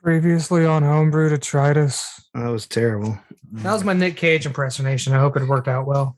Previously on Homebrew Detritus. That was terrible. That was my Nic Cage impersonation. I hope it worked out well.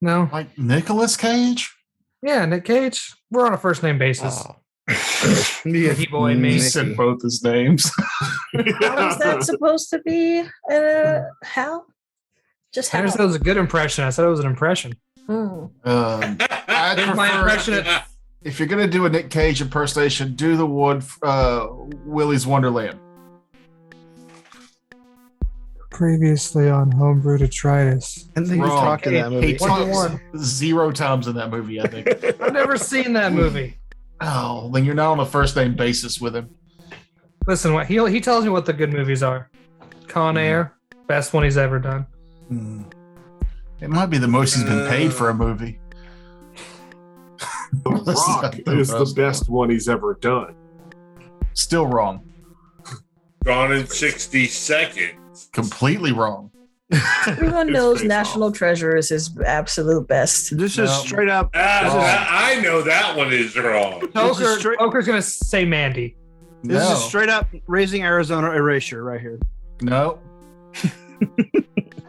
No. Like Nicolas Cage? Yeah, Nic Cage. We're on a first name basis. Oh. Nicky boy, me. He said both his names. How is that supposed to be? How? Just I how? never said it was a good impression. I said it was an impression. I'd Here's my prefer, impression of if you're going to do a Nic Cage impersonation, do the one Willy's Wonderland. previously on Homebrew Detritus. I think you Wrong. talked to that movie. He talks 21. 0 times in that movie, I think. I've never seen that movie. Oh, then you're not on a first name basis with him. Listen, what he tells me what the good movies are. Con Air, best one he's ever done. It might be the most he's been paid for a movie. The Rock is the best one he's ever done. Still wrong. Gone in 60 seconds. Completely wrong. Everyone It's knows face National Treasure is his absolute best. This is No. straight up. I know that one is wrong. This is straight- Poker's gonna say Mandy. This No. is straight up Raising Arizona erasure right here. No.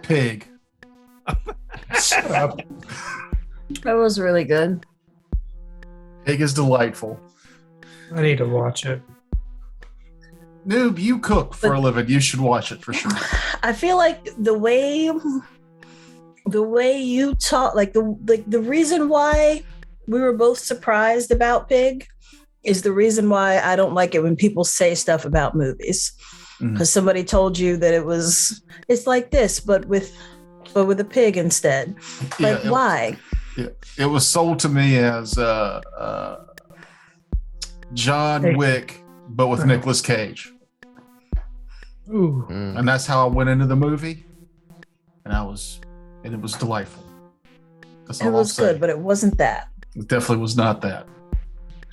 Pig. Shut up. That was really good. Pig is delightful. I need to watch it. Noob, you cook for a living. You should watch it for sure. I feel like the way you talk, like the reason why we were both surprised about Pig is the reason why I don't like it when people say stuff about movies. Because somebody told you that it's like this, but with a pig instead. Like, Yeah, why? It was sold to me as John Wick, but with Nicolas Cage. Ooh. And that's how I went into the movie. And it was delightful. That's It all was I'll say. good, but it wasn't that. It definitely was not that.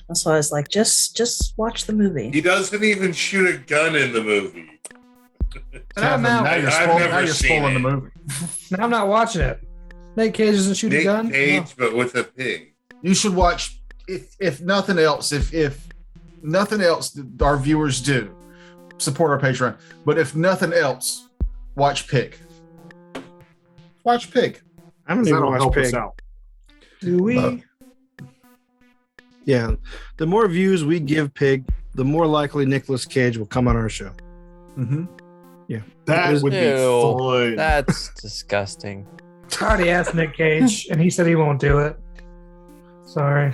That's why I was like, just watch the movie. He doesn't even shoot a gun in the movie. And I'm Now out. you're I've spoiling, never now you're seen spoiling the it. movie. Now I'm not watching it. Nick Cage doesn't shoot a Nick gun. Cage, but with a pig. You should watch, if nothing else, if nothing else that our viewers do, support our Patreon. But if nothing else, watch Pig. Watch Pig. I haven't even That'll watched help Pig. us out. Do we? Yeah. The more views we give Pig, the more likely Nicolas Cage will come on our show. Mm-hmm. That would be Ew. fun. That's disgusting. I already asked Nick Cage, and he said he won't do it. Sorry.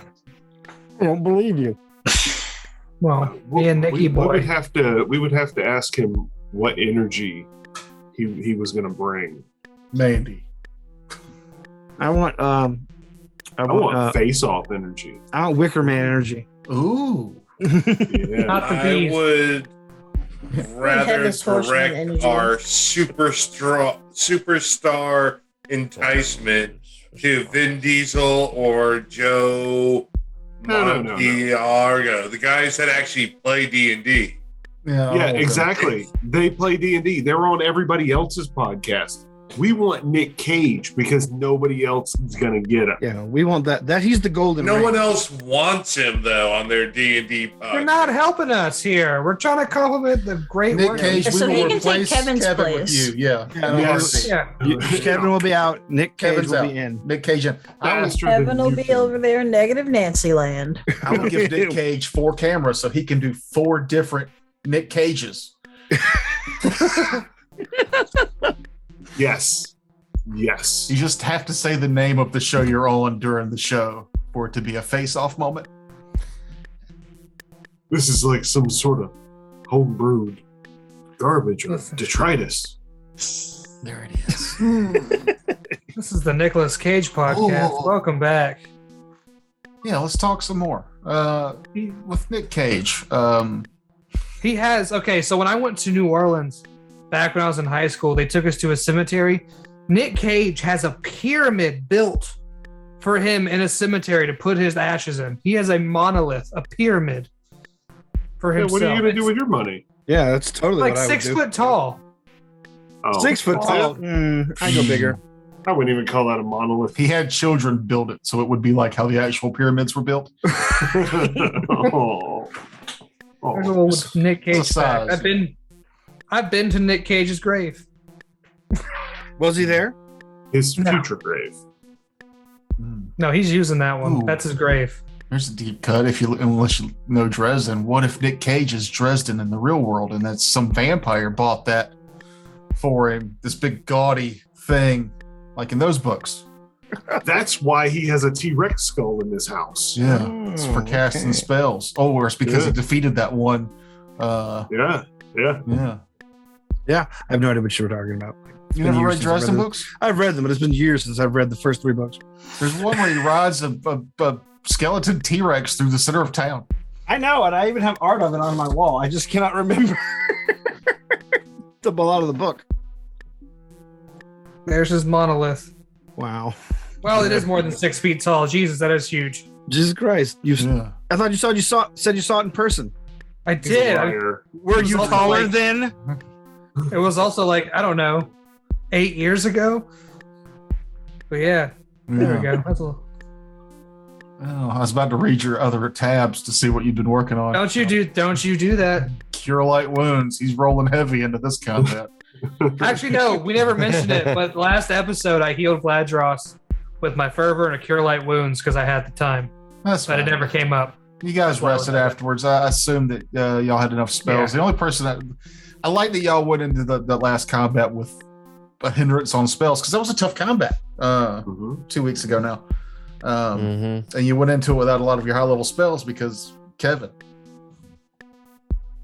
I don't believe you. Well, me and Nicky we boy. would have to ask him what energy he was going to bring. Mandy. I want I want face-off energy. I want Wicker Man energy. Ooh. Yeah. Not the I bees. would rather this horseman direct energy. our superstar enticement to Vin Diesel or Joe No. Montiargo, the guys that actually play D&D. Yeah, Yeah, exactly. They play D&D. They're on everybody else's podcast. We want Nic Cage because nobody else is gonna get him. Yeah, we want that. That he's the golden. No ring. one else wants him though on their D&D podcast. You're not helping us here. We're trying to compliment the great Nick work. Cage, So we he will can take replace Kevin's Kevin with place. you. Yeah. Yes. Yeah. Kevin will be out. Nick Cage Kevin's will out. be in. Nick Cage. I will, Faster than Evan will you be can. over there in negative Nancy land. I will give Nick Cage 4 cameras so he can do 4 different Nick Cages. Yes. Yes. You just have to say the name of the show you're on during the show for it to be a face-off moment. This is like some sort of homebrewed garbage or Listen. detritus. There it is. This is the Nicolas Cage podcast. Oh. Welcome back. Yeah, let's talk some more. With Nick Cage. He has so when I went to New Orleans back when I was in high school, they took us to a cemetery. Nick Cage has a pyramid built for him in a cemetery to put his ashes in. He has a monolith, a pyramid for Yeah, himself. what are you gonna do It's with your money? Yeah, that's totally like what I 6 would do. foot tall. Oh, 6 foot tall. I go bigger. I wouldn't even call that a monolith. He had children build it, so it would be like how the actual pyramids were built. Oh. I'll go with Nick It's a Cage back. size. I've been to Nick Cage's grave. Was he there? His No. future grave. No, he's using that one. Ooh. That's his grave. There's a deep cut. Unless you know Dresden, what if Nick Cage is Dresden in the real world, and that's some vampire bought that for him? This big gaudy thing, like in those books. That's why he has a T-Rex skull in this house. Yeah, it's for casting okay. spells. Oh, or it's because he Good. defeated that one. Yeah. Yeah. Yeah, I have no idea what you were talking about. It's You been never years read since I've Dresden them. books? I've read them, but it's been years since I've read the first 3 books. There's one where he rides a skeleton T-Rex through the center of town. I know, and I even have art of it on my wall. I just cannot remember the lot of the book. There's his monolith. Wow, Well, it is more than 6 feet tall. Jesus, that is huge. Jesus Christ! Yeah. I thought you said you saw it in person. I He's a did. liar. Were It you was also taller like- then? It was also like, I don't know, 8 years ago. But yeah, there we go. That's a little... Oh, I was about to read your other tabs to see what you've been working on. Don't you do that. Cure light wounds. He's rolling heavy into this combat. Actually, no, we never mentioned it, but last episode I healed Vladros with my fervor and a cure light wounds because I had the time, That's but it fine. never came up. You guys Well, rested afterwards. I assumed that y'all had enough spells. Yeah. The only person I like that y'all went into the last combat with a hindrance on spells because that was a tough combat Mhm. 2 weeks ago now. Mm-hmm. And you went into it without a lot of your high level spells because Kevin.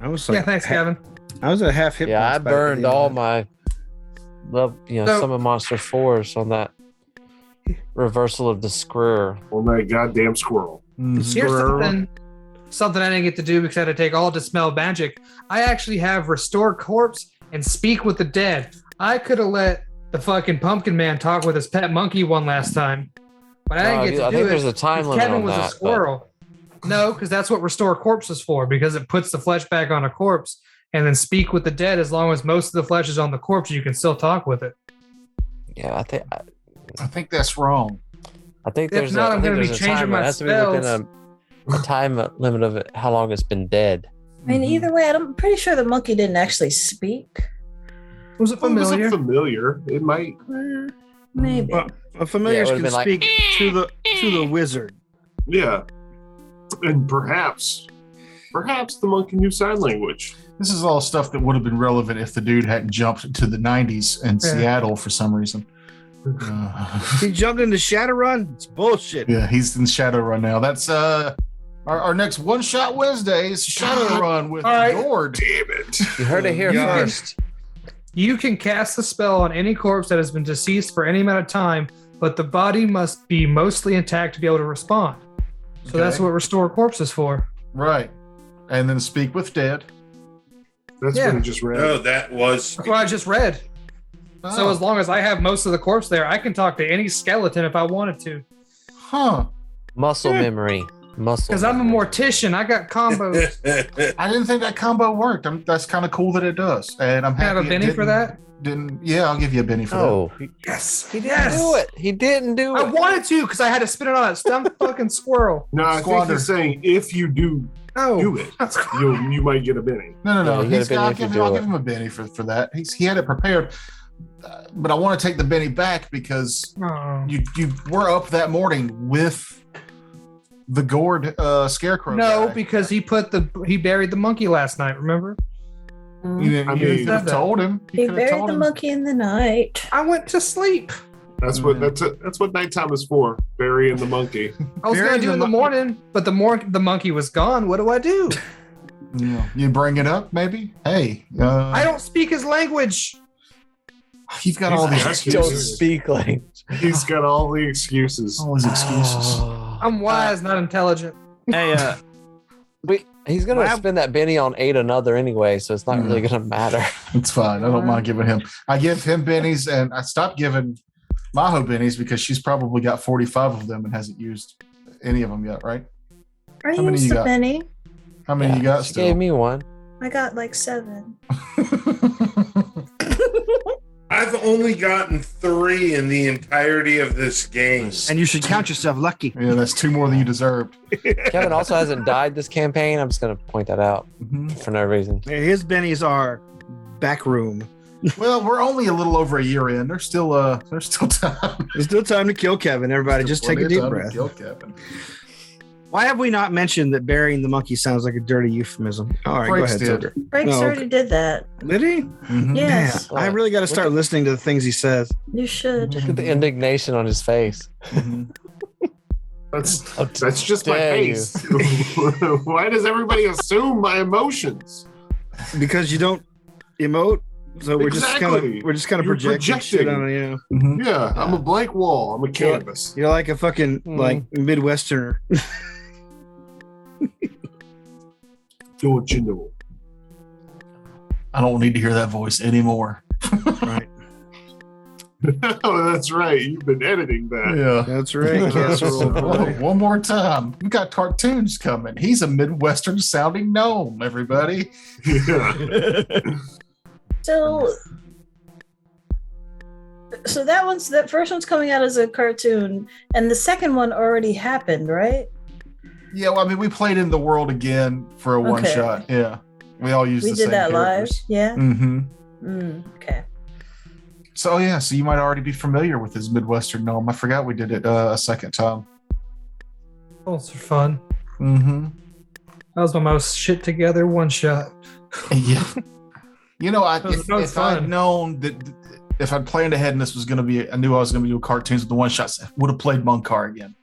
I was Yeah, thanks, Kevin. I was at half hit. Yeah, I points back at burned the end all of that. my So- Summon Monster Force on that reversal of the screw. On that goddamn squirrel. Here's Squirrel. something I didn't get to do because I had to take all Dispel Magic. I actually have Restore Corpse and Speak with the Dead. I could have let the fucking Pumpkin Man talk with his pet monkey one last time, but I didn't get to I do think it. there's a time 'cause limit Kevin on was that. a but- squirrel. No, because that's what Restore Corpse is for, because it puts the flesh back on a corpse. And then Speak with the Dead, as long as most of the flesh is on the corpse, you can still talk with it. Yeah, I think that's wrong. I think If there's not, a, I I'm think gonna be there's a changing time my limit. It has to be within spells. a time limit of it, how long it's been dead. I mean, either way, I'm pretty sure the monkey didn't actually speak. Was it Well, it was familiar? familiar. It might. Maybe. Well, a familiar Yeah, it can would've been speak to the wizard. Yeah. And perhaps the monkey knew sign language. This is all stuff that would have been relevant if the dude hadn't jumped to the 90s in Yeah. Seattle for some reason. He jumped into Shadowrun. It's bullshit. Yeah, he's in Shadowrun now. That's our next One Shot Wednesday is Shadowrun with All right. Gord. Damn it. You heard it here Yeah. first. You can cast the spell on any corpse that has been deceased for any amount of time, but the body must be mostly intact to be able to respond. So that's Okay. what Restore Corpse is for. Right. And then Speak with Dead. That's Yeah. what I just read. No, that was That's what I just read. So Oh, as long as I have most of the corpse there, I can talk to any skeleton if I wanted to. huh. Muscle memory. Muscle. Because I'm a mortician. I got combos. I didn't think that combo worked. That's kind of cool that it does, and I'm Can I happy. have a it Benny for that? Yeah, I'll give you a Benny for Oh, Yes. he didn't do it. He didn't do I it. wanted to because I had to spit it on that stump fucking squirrel. No, I think Squander. he's saying if you do Oh, it, that's you might get a Benny. that. No. Yeah, you get a Benny I'll if you give do I'll it. give him a Benny for that. He had it prepared, but I want to take the Benny back because Oh. you were up that morning with the gourd scarecrow. No, guy. because he buried the monkey last night. Remember? You didn't. I You mean- could have told him. You He could have buried told the him. monkey in the night. I went to sleep. That's what that's what nighttime is for. Burying the monkey. I was Bury gonna do the it in the mon- morning, but the monkey was gone. What do I do? Yeah. You bring it up, maybe. Hey, I don't speak his language. You've got all these Don't Don't excuses. speak like. He's got all the excuses. All these excuses. Oh. I'm wise, not intelligent. Hey, Wait, he's gonna Well, spend that Benny on Aid another anyway, so it's not really gonna matter. It's fine. I don't mind giving him. I give him bennies, and I stopped giving Maho bennies because she's probably got 45 of them and hasn't used any of them yet, right? I How many used you the got? penny. How many you got She still? gave me one. I got like 7. I've only gotten 3 in the entirety of this game. and you should count yourself lucky. Yeah, that's 2 more than you deserved. Kevin also hasn't died this campaign. I'm just gonna point that out for no reason. His bennies are back room. Well, we're only a little over a year in. There's still time. There's still time to kill Kevin. Everybody, just take a Plenty deep of time to breath. kill Kevin. Why have we not mentioned that burying the monkey sounds like a dirty euphemism? All right, go Frakes ahead, did. Silver. Frank No, already did that. Did he? Mhm. Yes, Man, I really got to start listening to the things he says. you should. Look at the indignation on his face. Mhm. That's just my dare you. face. Why does everybody assume my emotions? Because you don't emote, so we're just Exactly. kind of You're projecting shit projecting. on you. Mhm. Yeah, I'm a blank wall. I'm a canvas. You're like a fucking Mm. like Midwesterner. Don't you know? I don't need to hear that voice anymore. Right. Oh, that's right. You've been editing that. Yeah. That's right. Casserole boy. One more time. We got cartoons coming. He's a Midwestern sounding gnome, everybody. Yeah. So that first one's coming out as a cartoon, and the second one already happened, right? Yeah, well, I mean, we played in the world again for a one Okay. shot. Yeah. We all used We the did same that characters. live. Yeah. Mm-hmm. Okay. So yeah, so you might already be familiar with his Midwestern gnome. I forgot we did it a second time. Those are fun. Mm-hmm. That was my most shit together one shot. Yeah. You know, That was if I'd fun. known that, if I'd planned ahead and this was going to be, I knew I was going to be doing cartoons with the one shots, would have played Munkar again.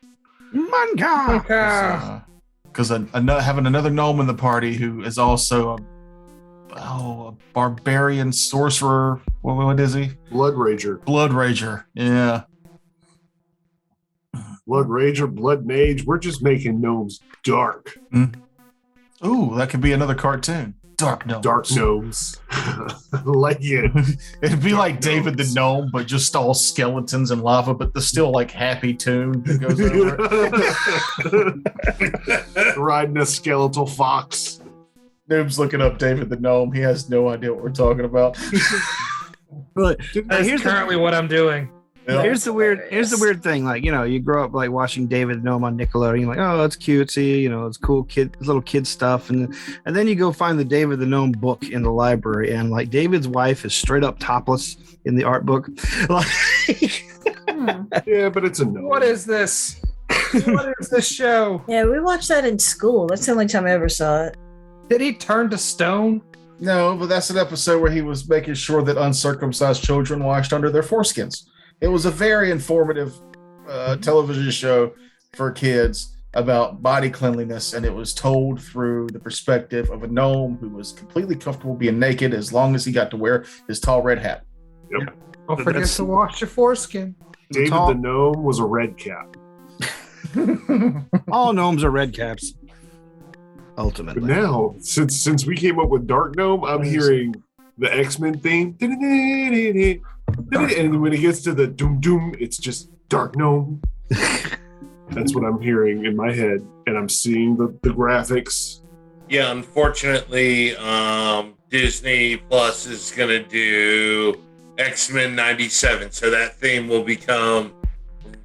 Manga. Because having another gnome in the party who is also a barbarian sorcerer. What is he? Blood Rager. Blood Rager. Yeah. Blood Rager, Blood Mage. We're just making gnomes dark. Ooh, that could be another cartoon. Dark Gnome. Dark gnomes. Like it. It'd be Dark like David the gnomes. Gnome, but just all skeletons and lava, but there's still like happy tune that goes over it. Riding a skeletal fox. Noob's looking up David the Gnome. He has no idea what we're talking about. But That's here's currently what I'm doing. Here's the weird thing. Like, you know, you grow up like watching David the Gnome on Nickelodeon. You're like, oh, it's cutesy. You know, it's cool little kid stuff. And then you go find the David the Gnome book in the library, and like David's wife is straight up topless in the art book. Like, Yeah, but it's a gnome. What is this? What is this show? Yeah, we watched that in school. That's the only time I ever saw it. Did he turn to stone? No, but that's an episode where he was making sure that uncircumcised children washed under their foreskins. It was a very informative television show for kids about body cleanliness, and it was told through the perspective of a gnome who was completely comfortable being naked as long as he got to wear his tall red hat. Don't forget to wash your foreskin. David Tall- the Gnome was a red cap. all gnomes are red caps. But Ultimately. now, since we came up with Dark Gnome, I'm hearing the X-Men theme. And when it gets to the doom doom, it's just Dark Gnome. That's what I'm hearing in my head, and I'm seeing the graphics. Yeah, unfortunately, Disney Plus is going to do X-Men 97, so that theme will become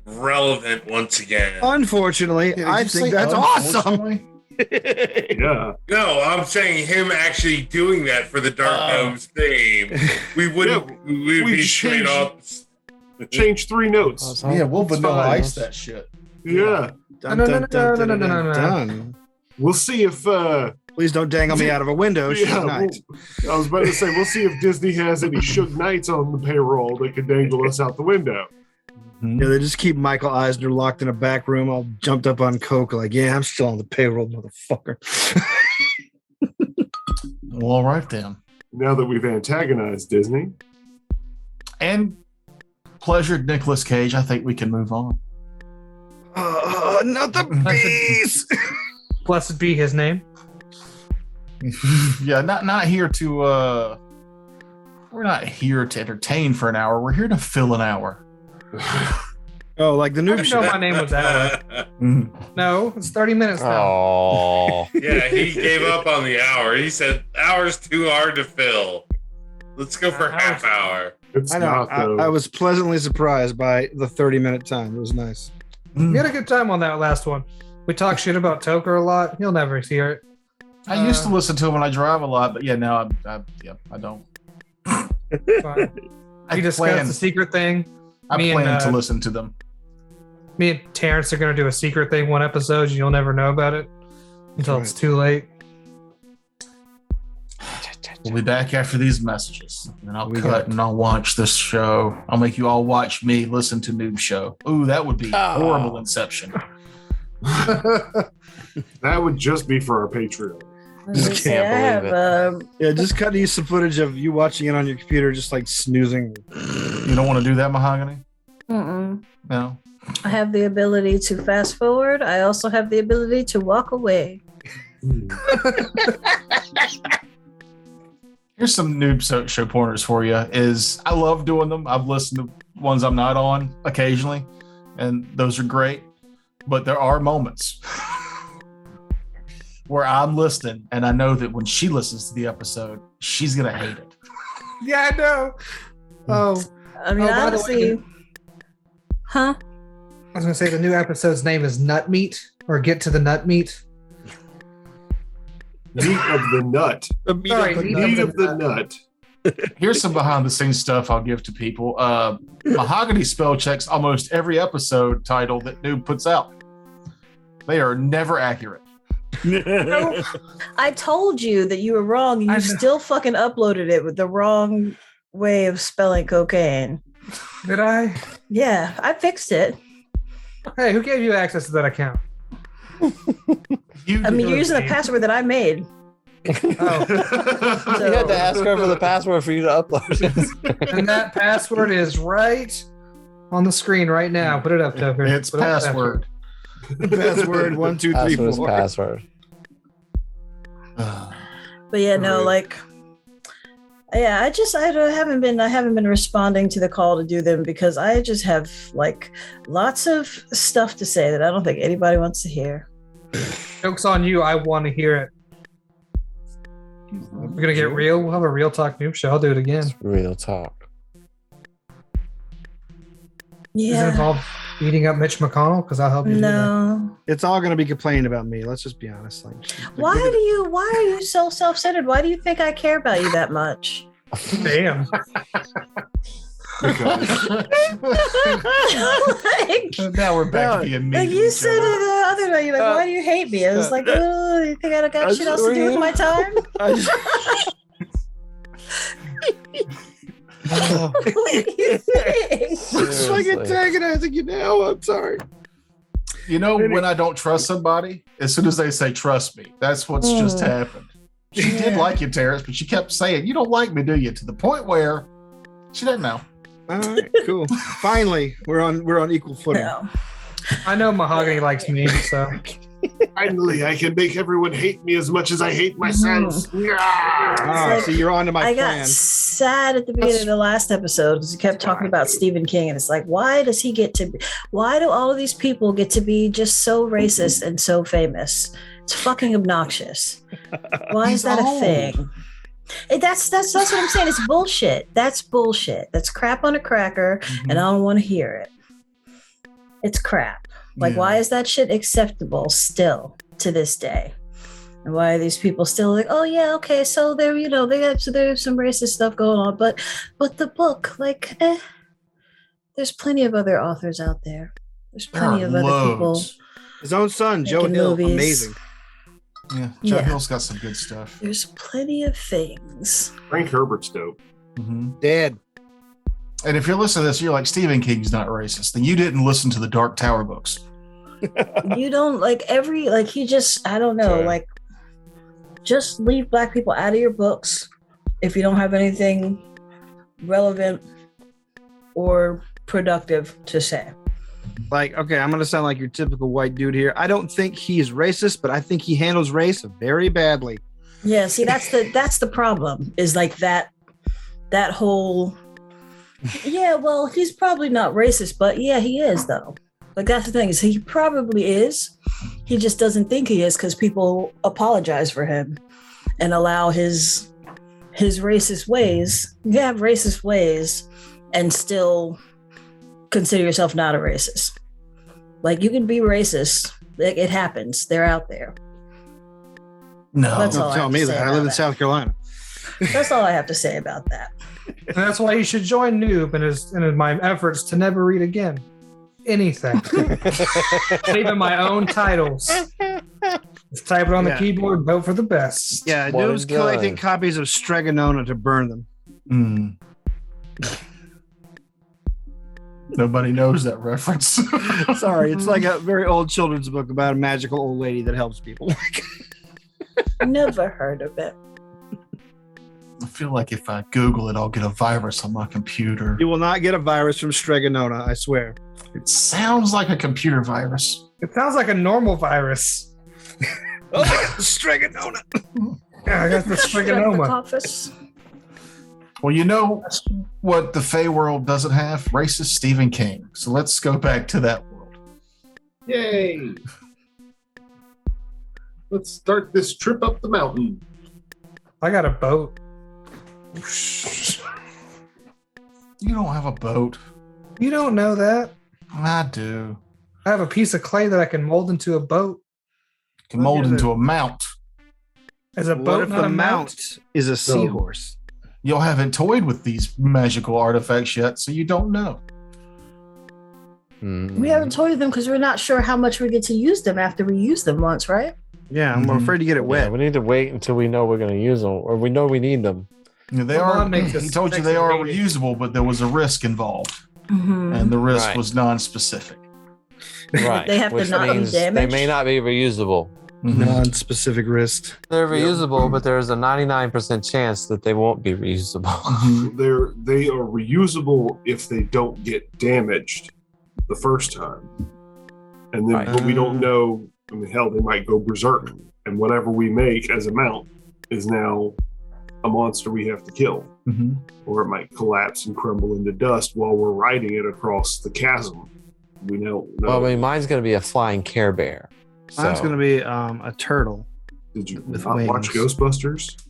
relevant once again. Unfortunately, Did I you think say that's awesome. unfortunately? Yeah. No, I'm saying him actually doing that for the Dark Gnome's theme. We wouldn't. We'd we be straight changed- up. Change 3 notes. Yeah, we'll It's vanilla fine. ice that shit. Yeah. Dun, No, dun, dun, dun, dun, no. dun. We'll see if Please don't dangle me out of a window. She's nice. I was about to say, we'll see if Disney has any Suge Knights on the payroll that could dangle us out the window. Yeah, they just keep Michael Eisner locked in a back room, all jumped up on coke, like, yeah, I'm still on the payroll, motherfucker. Well, all right then. Now that we've antagonized Disney. And pleasured Nicolas Cage, I think we can move on. Not the bees. Blessed be his name. Yeah, not here to we're not here to entertain for an hour. We're here to fill an hour. Oh, like the I noob didn't know show. my name was that way. No, it's 30 minutes now. Oh, Yeah, he gave up on the hour. He said, hour's too hard to fill. Let's go for half hour. It's I know. not, though. I was pleasantly surprised by the 30-minute time. It was nice. We had a good time on that last one. We talked shit about Toker a lot. You'll never hear it. I used to listen to him when I drive a lot, but yeah, now I don't. Fine. We discussed the secret thing. I me plan and, to listen to them. Me and Terrence are going to do a secret thing one episode, and you'll never know about it until it's too late. We'll be back after these messages, and I'll We cut got- and I'll watch this show. I'll make you all watch me listen to Noob Show. Ooh, that would be horrible Inception. That would just be for our Patreon. Just I have Yeah, just cut you some footage of you watching it on your computer, just like snoozing. You don't want to do that, Mahogany? mm-mm. No. I have the ability to fast forward. I also have the ability to walk away. Here's some Noob Show pointers for you. I love doing them. I've listened to ones I'm not on occasionally, and those are great. But there are moments where I'm listening, and I know that when she listens to the episode, she's gonna hate it. Yeah, I know. Oh, I mean, Oh, by the honestly, way- huh? I was going to say the new episode's name is Nut Meat, or Get to the Nut Meat. Meat of the nut. The meat Sorry, of the meat nut. Meat of the nut. Here's some behind the scenes stuff I'll give to people. Mahogany spell checks almost every episode title that Noob puts out. They are never accurate. I told you that you were wrong, and I you know. still fucking uploaded it with the wrong way of spelling cocaine. Did I? Yeah, I fixed it. Hey, who gave you access to that account? You I mean, did. you're using a password that I made. Oh, So, you had to ask her for the password for you to upload it. and that password is right on the screen right now. Put it up, Toker. It's Put up the password. Password 1, 2, 3, Password is 4. password. but yeah, no, Right. like, yeah, I haven't been responding to the call to do them because I just have like lots of stuff to say that I don't think anybody wants to hear. Joke's on you. I want to hear it. We're going to get real. We'll have a real talk noob show. I'll do it again. Real talk. Does it Yeah, involve beating up Mitch McConnell? Because I'll help you do that. no. It's all going to be complaining about me. Let's just be honest. Like, Why are you so self-centered? Why do you think I care about you that much? Damn. like, Now we're back to being mean. like to you each said other. it the other day. You're like, why do you hate me? I was like, oh, you think I got shit else to do with my time? I just, What do you think? it's like Seriously. antagonizing you now. I'm sorry. You know, when I don't trust somebody, as soon as they say trust me, that's what's just happened. She did Yeah. like you, Terrence, but she kept saying, you don't like me, do you? To the point where she doesn't know. All right, cool. Finally, we're on equal footing. No. I know Mahogany likes me, so Finally, I can make everyone hate me as much as I hate myself. So you're on to my I plan. got sad at the beginning of the last episode because you kept talking about Stephen King, and it's like, why do all of these people get to be just so racist and so famous? It's fucking obnoxious. Why is that a thing? That's what I'm saying. It's bullshit. That's bullshit. That's crap on a cracker, and I don't want to hear it. It's crap. Like, why is that shit acceptable still to this day? And why are these people still like, oh yeah, okay, so there, there's some racist stuff going on, but the book, like, there's plenty of other authors out there. There's plenty of other people. His own son, Joe Hill, movies. amazing. Yeah, Joe Hill's got some good stuff. There's plenty of things. Frank Herbert's dope. Dead. And if you're listening to this, you're like, Stephen King's not racist, then you didn't listen to the Dark Tower books. You don't he just, I don't know, Okay. just leave black people out of your books if you don't have anything relevant or productive to say. Like, okay, I'm gonna sound like your typical white dude here. I don't think he's racist, but I think he handles race very badly. Yeah, see, that's the problem, is like that whole, yeah, well, he's probably not racist, but yeah, he is though. Like, that's the thing, is he probably is. He just doesn't think he is because people apologize for him and allow his racist ways. You have racist ways and still consider yourself not a racist. Like, you can be racist. Like, it happens. They're out there. No, That's all Don't I tell have me to say that. I about live in that. South Carolina. That's all I have to say about that. And that's why you should join Noob in my efforts to never read again anything. Even my own titles. Just type it on the keyboard, vote for the best. Yeah, Well dude's done. collecting copies of Stregonona to burn them. Nobody knows that reference. Sorry, it's like a very old children's book about a magical old lady that helps people. Never heard of it. I feel like if I Google it, I'll get a virus on my computer. You will not get a virus from Stregonona, I swear. It sounds like a computer virus. It sounds like a normal virus. Oh, I got the Stregonona. Yeah, I got the Strigonoma. Office. Well, you know what the Fey world doesn't have? Racist Stephen King. So let's go back to that world. Yay! Let's start this trip up the mountain. I got a boat. You don't have a boat. You don't know that. I do. I have a piece of clay that I can mold into a boat. You can mold into a mount. Is a What boat if not the a mount? mount is a seahorse? You haven't toyed with these magical artifacts yet, so you don't know. We haven't told them because we're not sure how much we get to use them after we use them once, right? Yeah, I'm afraid to get it Yeah, wet. we need to wait until we know we're going to use them, or we know we need them. Yeah, they Well, are. that makes He us- told you makes they it are needed. reusable, but there was a risk involved, Mm-hmm. and the risk Right. was non-specific. Right. They have to which not be means they damaged? may not be reusable. Non-specific risk. They're reusable, but there's a 99% chance that they won't be reusable. They are reusable if they don't get damaged the first time, and then Right. but we don't know. I mean, hell, they might go berserk, and whatever we make as a mount is now a monster we have to kill, Mm-hmm. or it might collapse and crumble into dust while we're riding it across the chasm. We don't know. Well, I mean, mine's going to be a flying Care Bear. Mine's So- going to be a turtle. Did you with not watch wings. Ghostbusters?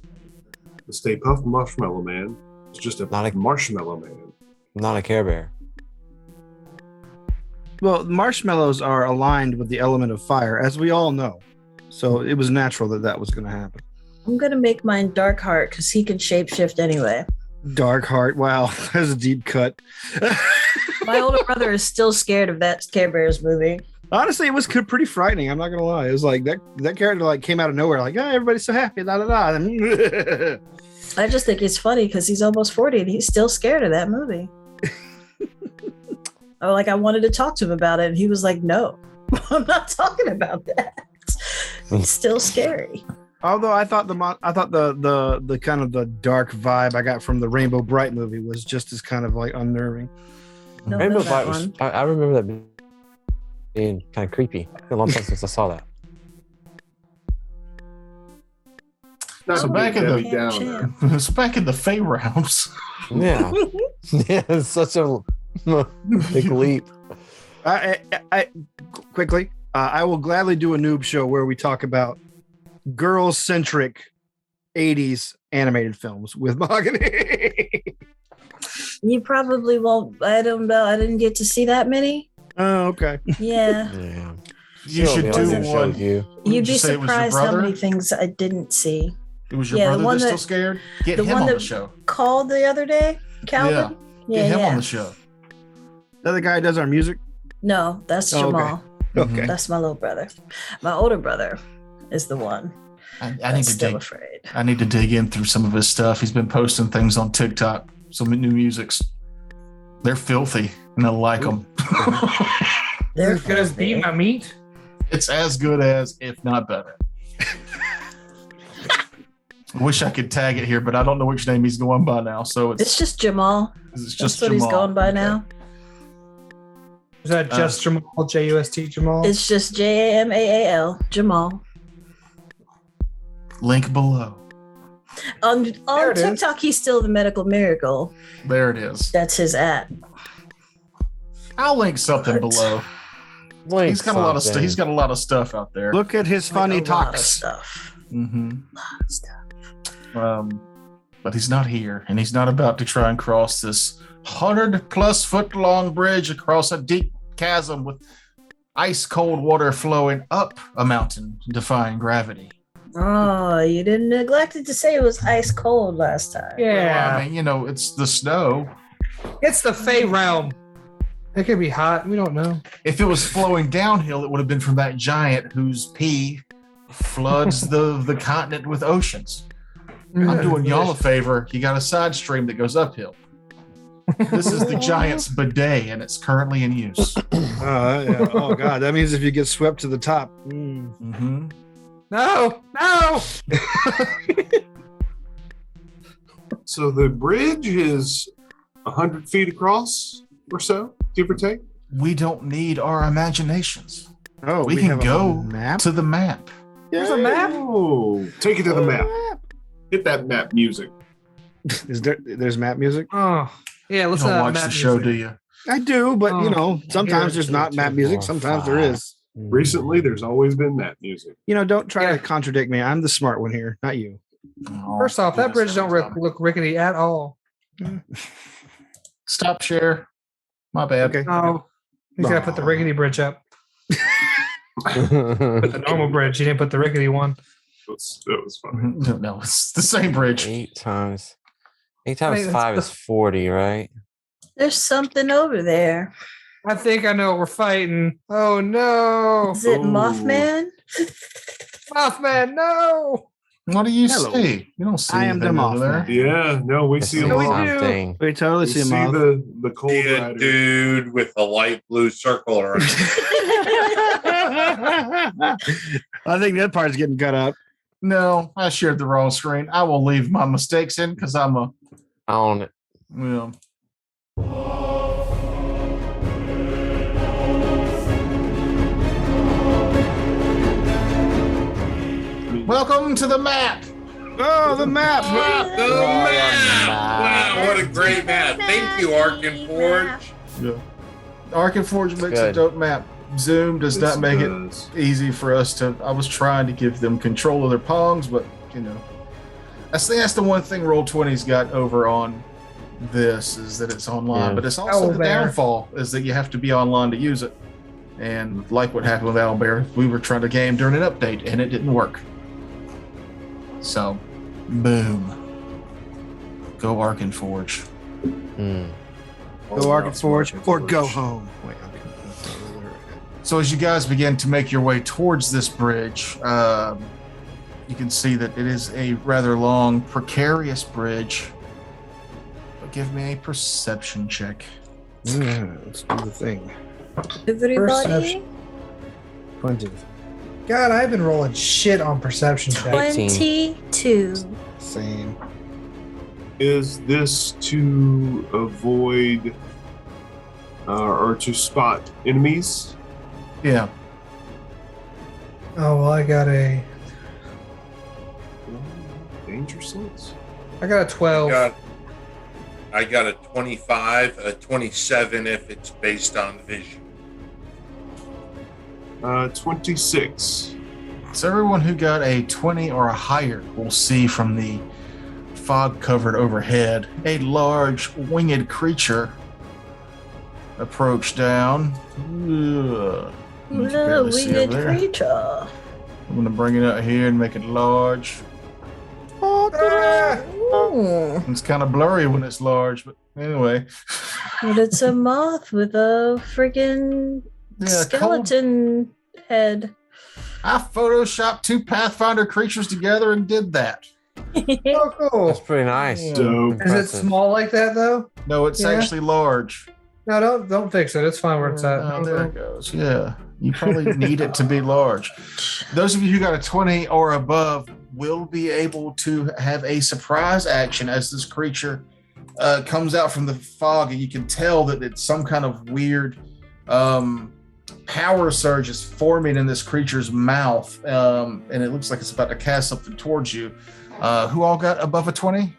The Stay Puft Marshmallow Man is just a Not a- marshmallow man. not a Care Bear. Well, marshmallows are aligned with the element of fire, as we all know. So it was natural that was going to happen. I'm going to make mine Dark Heart because he can shapeshift anyway. Dark Heart. Wow, that's a deep cut. My older brother is still scared of that Care Bears movie. Honestly, it was pretty frightening. I'm not gonna lie. It was like that character like came out of nowhere, like, oh, everybody's so happy, da da da. I just think it's funny because he's almost 40 and he's still scared of that movie. I wanted to talk to him about it, and he was like, "No, I'm not talking about that. It's still scary." Although I thought the kind of the dark vibe I got from the Rainbow Bright movie was just as kind of like unnerving. Don't know Rainbow that Bright was, one. I remember that being kind of creepy. It's been a long time since I saw that. Not So to back be in Debbie the- Downer. It's back in the Fey realms. Yeah. Yeah, it's such a big leap. I quickly, I will gladly do a noob show where we talk about girl-centric 80s animated films with Mahogany. You probably won't. I don't know. I didn't get to see that many. Oh, okay. Yeah. Yeah. You She'll should be do on that show one. with you. Did You'd you be say it was your surprised how brother? many things I didn't see. It was your Yeah, the brother one that's still that- scared? Get the him one on the that- show. Called the other day, Calvin. Get him on the show. The other guy does our music. No, that's Oh, okay. Jamal. Okay. That's my little brother. My older brother is the one. I need That's to still dig. afraid. I need to dig in through some of his stuff. He's been posting things on TikTok. Some new musics. They're filthy, and I like them. They're As good as filthy. Beat My Meat. It's as good as, if not better. I wish I could tag it here, but I don't know which name he's going by now. So It's just Jamal. it's That's just what he's Jamal. going by Okay. now. Is that just Jamal? Just Jamal? It's just JAMAAL. Jamal. Link below. On There it is. TikTok, he's still the medical miracle. There it is. That's his at. I'll link something What? below. Link He's got a lot of something. He's got a lot of stuff out there. Look at his funny Like a lot of talks. stuff. Mm-hmm. Lot of stuff. But he's not here, and he's not about to try and cross this 100+ foot long bridge across a deep chasm with ice cold water flowing up a mountain, defying gravity. Oh, you didn't neglect it to say it was ice cold last time. Yeah. Well, I mean, it's the snow. It's the Fey realm. It could be hot. We don't know. If it was flowing downhill, it would have been from that giant whose pee floods the continent with oceans. I'm doing y'all a favor. You got a side stream that goes uphill. This is the giant's bidet, and it's currently in use. Yeah. Oh God, that means if you get swept to the top. Mm-hmm. No, no. So the bridge is 100 feet across or so, give or take. We don't need our imaginations. Oh, We can have a go map. to the map. There's a map. Oh, take it to the map. Hit that map music. There's map music? Oh, yeah. You Let's don't watch map the show, music. do you? I do, but Oh, you know, sometimes here, there's not map music. Sometimes there is. Recently, there's always been map music. You know, don't try Yeah. to contradict me. I'm the smart one here, not you. First off, that bridge don't look rickety at all. Stop share. My bad. Okay. No, he's got to put the rickety bridge up. The normal bridge. He didn't put the rickety one. That was funny. No, it's the same bridge. 8 times Wait, 5 that's is 40, right? There's something over there. I think I know what we're fighting. Oh no, Is it Oh. Mothman? Mothman! No. What do you Hello. see? You don't see I am the anything over Mothman. there. Yeah, no, we I see a see we lot. do. something. We totally We see see him off. the cold See a rider. dude with a light blue circle around. I think that part's getting cut up. No, I shared the wrong screen. I will leave my mistakes in because I'm a I own it. well. Welcome to the map. Oh, the map. The map! Wow, what a great map. Thank you, Arkin Forge. Yeah. Arkin Forge makes a Good. dope map. Zoom does This not make it does. easy for us to. I was trying to give them control of their pongs, but you know, I think that's the one thing Roll20's got over on this is that it's online, Yeah. but it's also the Owlbear. downfall is that you have to be online to use it. And like what happened with Owlbear, we were trying to game during an update and it didn't work. So, boom. Go Arkin Forge. Hmm. Go Arkin Forge or go home. Wait, okay. So as you guys begin to make your way towards this bridge, you can see that it is a rather long, precarious bridge. But give me a perception check. Yeah, let's do the thing. Everybody? Perception. 20. God, I've been rolling shit on perception check. 22. Same. Is this to avoid or to spot enemies? Yeah. Oh well, I got a danger sense? I got a 12. I got a 25, a 27 if it's based on vision. 26. So everyone who got a 20 or a higher will see from the fog covered overhead a large winged creature approach down. Ugh. You can barely see Winged over there. creature. I'm gonna bring it out here and make it large. Ooh. It's kind of blurry when it's large, but anyway. But it's a moth with a friggin' skeleton head. I photoshopped 2 Pathfinder creatures together and did that. Oh, cool. That's pretty nice. Yeah. Dope. Is it Impressive. small like that though? No, it's Yeah. actually large. No, don't fix it. It's fine where it's at. Oh, there it goes. Yeah. You probably need it to be large. Those of you who got a 20 or above will be able to have a surprise action as this creature comes out from the fog, and you can tell that it's some kind of weird power surge is forming in this creature's mouth, and it looks like it's about to cast something towards you. Who all got above a 20?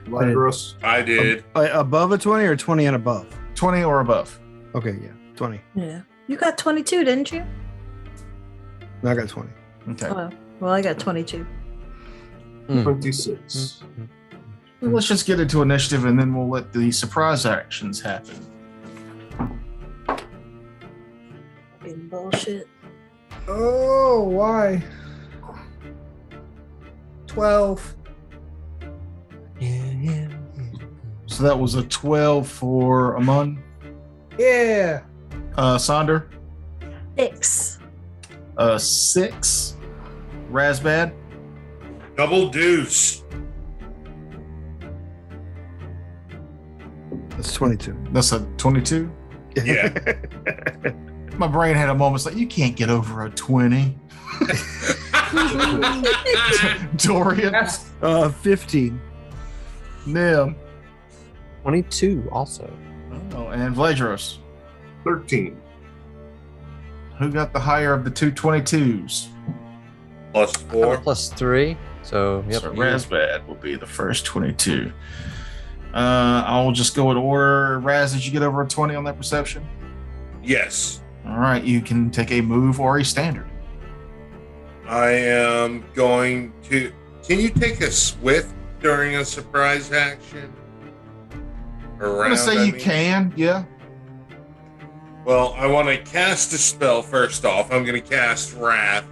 Lagros. I did. Above a 20 or 20 and above? 20 or above. Okay, yeah, 20. Yeah. You got 22, didn't you? No, I got 20. Okay. Oh, well, I got 22. 26. Well, let's just get into initiative, and then we'll let the surprise actions happen. Fucking bullshit. Oh, why? 12. So that was a 12 for Amun. Yeah. Sonder, 6. 6. Razbad, Double deuce. That's 22. that's a 22. Yeah. My brain had a moment, it's like, you can't get over a 20. Dorian, That's 15. Nim, 22 also. and Vladros. 13. Who got the higher of the two 22s? Plus 4. Plus 3. So, yep. So Razbad will be the first 22. I'll just go in order. Raz, did you get over a 20 on that perception? Yes. All right, you can take a move or a standard. I am going to. Can you take a swift during a surprise action? I'm going to say I you mean? can, yeah. Well, I want to cast a spell first off. I'm going to cast Wrath,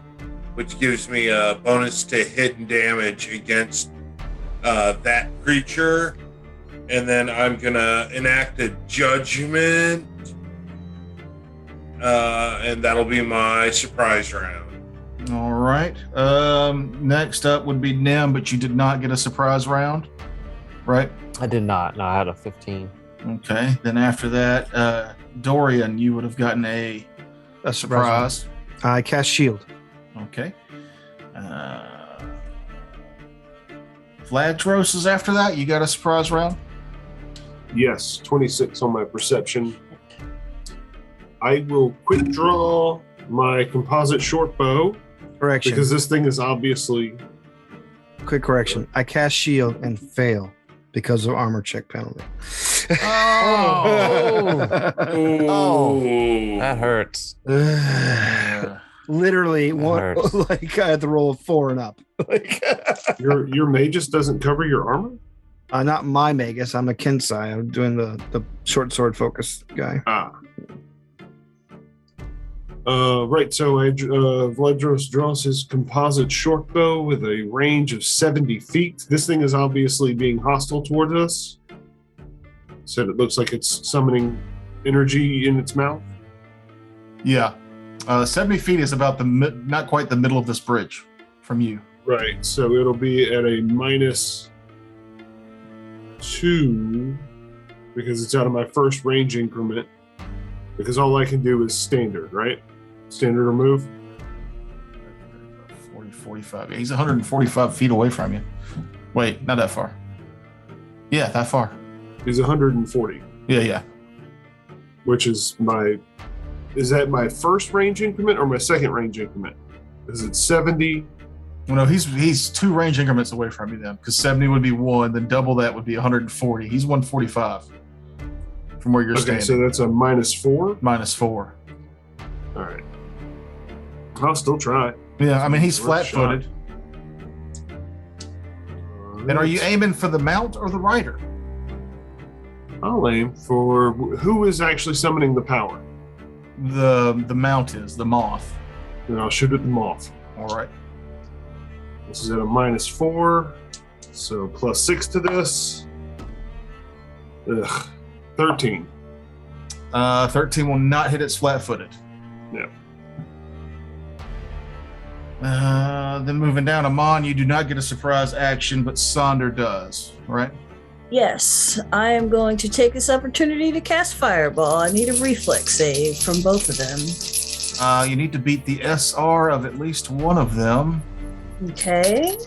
which gives me a bonus to hit and damage against that creature. And then I'm going to enact a judgment. And that'll be my surprise round. All right. Next up would be Nim, but you did not get a surprise round, right? I did not. No, I had a 15. Okay. Then after that, Dorian, you would have gotten a surprise. I cast shield. Okay. Vladros is after that. You got a surprise round? Yes, 26 on my perception. I will quick draw my composite short bow Correction. because this thing is obviously. Quick correction. I cast shield and fail because of armor check penalty. Oh. That hurts. Literally, That one hurts. like I had to roll a 4 and up. Your magus doesn't cover your armor? Not my magus. I'm a Kinsai. I'm doing the short sword focus guy. Right, so Vladros draws his composite short bow with a range of 70 feet. This thing is obviously being hostile towards us. So it looks like it's summoning energy in its mouth. Yeah. 70 feet is about not quite the middle of this bridge from you. Right, so it'll be at a -2 because it's out of my first range increment. Because all I can do is standard, right? Standard or move? 40, 45. Yeah, he's 145 feet away from you. Wait, not that far. Yeah, that far. Is 140, Yeah. which is is that my first range increment or my second range increment? Is it 70 Well, no, he's 2 range increments away from you then, because 70 would be 1, then double that would be 140. He's 145 from where you're Okay, standing. so that's a -4. -4. All right. I'll still try. Yeah, I mean he's Worth a shot. flat-footed. And are you aiming for the mount or the rider? I'll aim for who is actually summoning the power. The mount is the moth. And I'll shoot at the moth. All right. This is at a -4, so +6 to this. Ugh, 13. 13 will not hit its flat-footed. Yeah. Then moving down, Amon, you do not get a surprise action, but Sonder does, right? Yes, I am going to take this opportunity to cast Fireball. I need a reflex save from both of them. You need to beat the SR of at least one of them. Okay.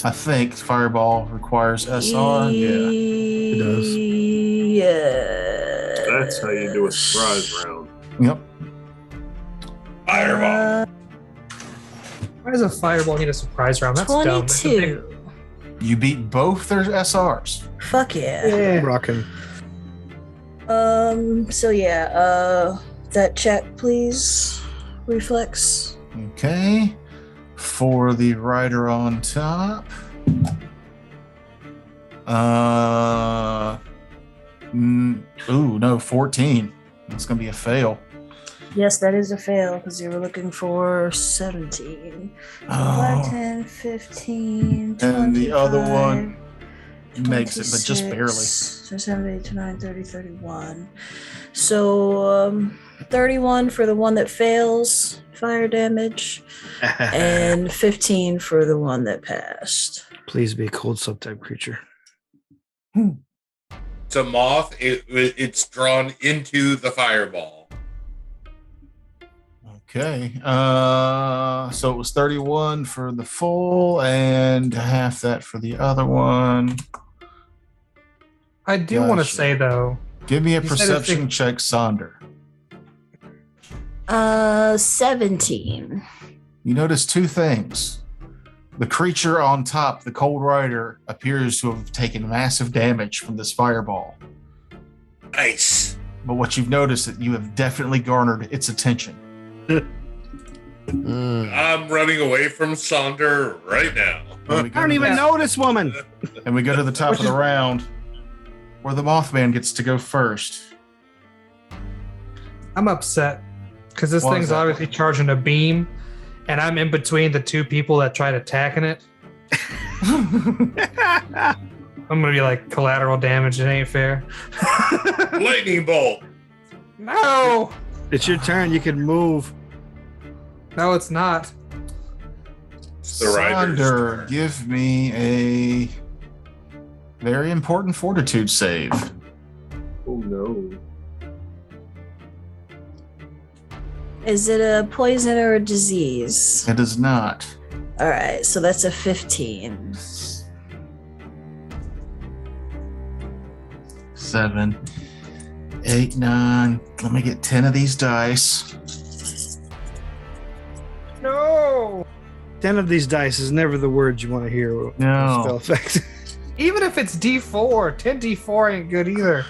I think Fireball requires SR. Yeah, it does. Yeah. That's how you do a surprise round. Yep. Fireball. Why does a fireball need a surprise round? That's dumb. That's a big- 22. You beat both their SRs. Fuck yeah. Yeah. Rocking. So yeah, that check, please. Reflex. Okay. For the rider on top. Ooh, no, 14. That's gonna be a fail. Yes, that is a fail because you were looking for 17. Oh. 5, 10, 15, 25, And the other one makes it, but just 26, barely. So 7, 8, 9, 30, 31. So 31 for the one that fails, fire damage, and 15 for the one that passed. Please be a cold subtype creature. It's a moth. It's drawn into the fireball. Okay. So it was 31 for the full and half that for the other one. I do want to Gotcha. say though, Give me a You said it's perception check, Sonder. 17. You notice 2 things. The creature on top, the Cold Rider, appears to have taken massive damage from this fireball. Nice. But what you've noticed is that you have definitely garnered its attention. I'm running away from Sonder right now. And we I go don't to even the- know this woman. And we go to the top Which of the is- round, where the Mothman gets to go first. I'm upset because this Why is thing's that? obviously charging a beam, and I'm in between the 2 people that tried attacking it. I'm gonna be like collateral damage. It ain't fair. Lightning bolt. No, It's your turn. You can move. no, it's not. It's the rider's Sonder, turn. give me a very important fortitude save. Oh no. Is it a poison or a disease? It is not. All right, so that's a 15. 7, 8, 9. Let me get 10 of these dice. No. 10 of these dice is never the word you want to hear. with No. Spell effect. Even if it's D4, 10 D4 ain't good either.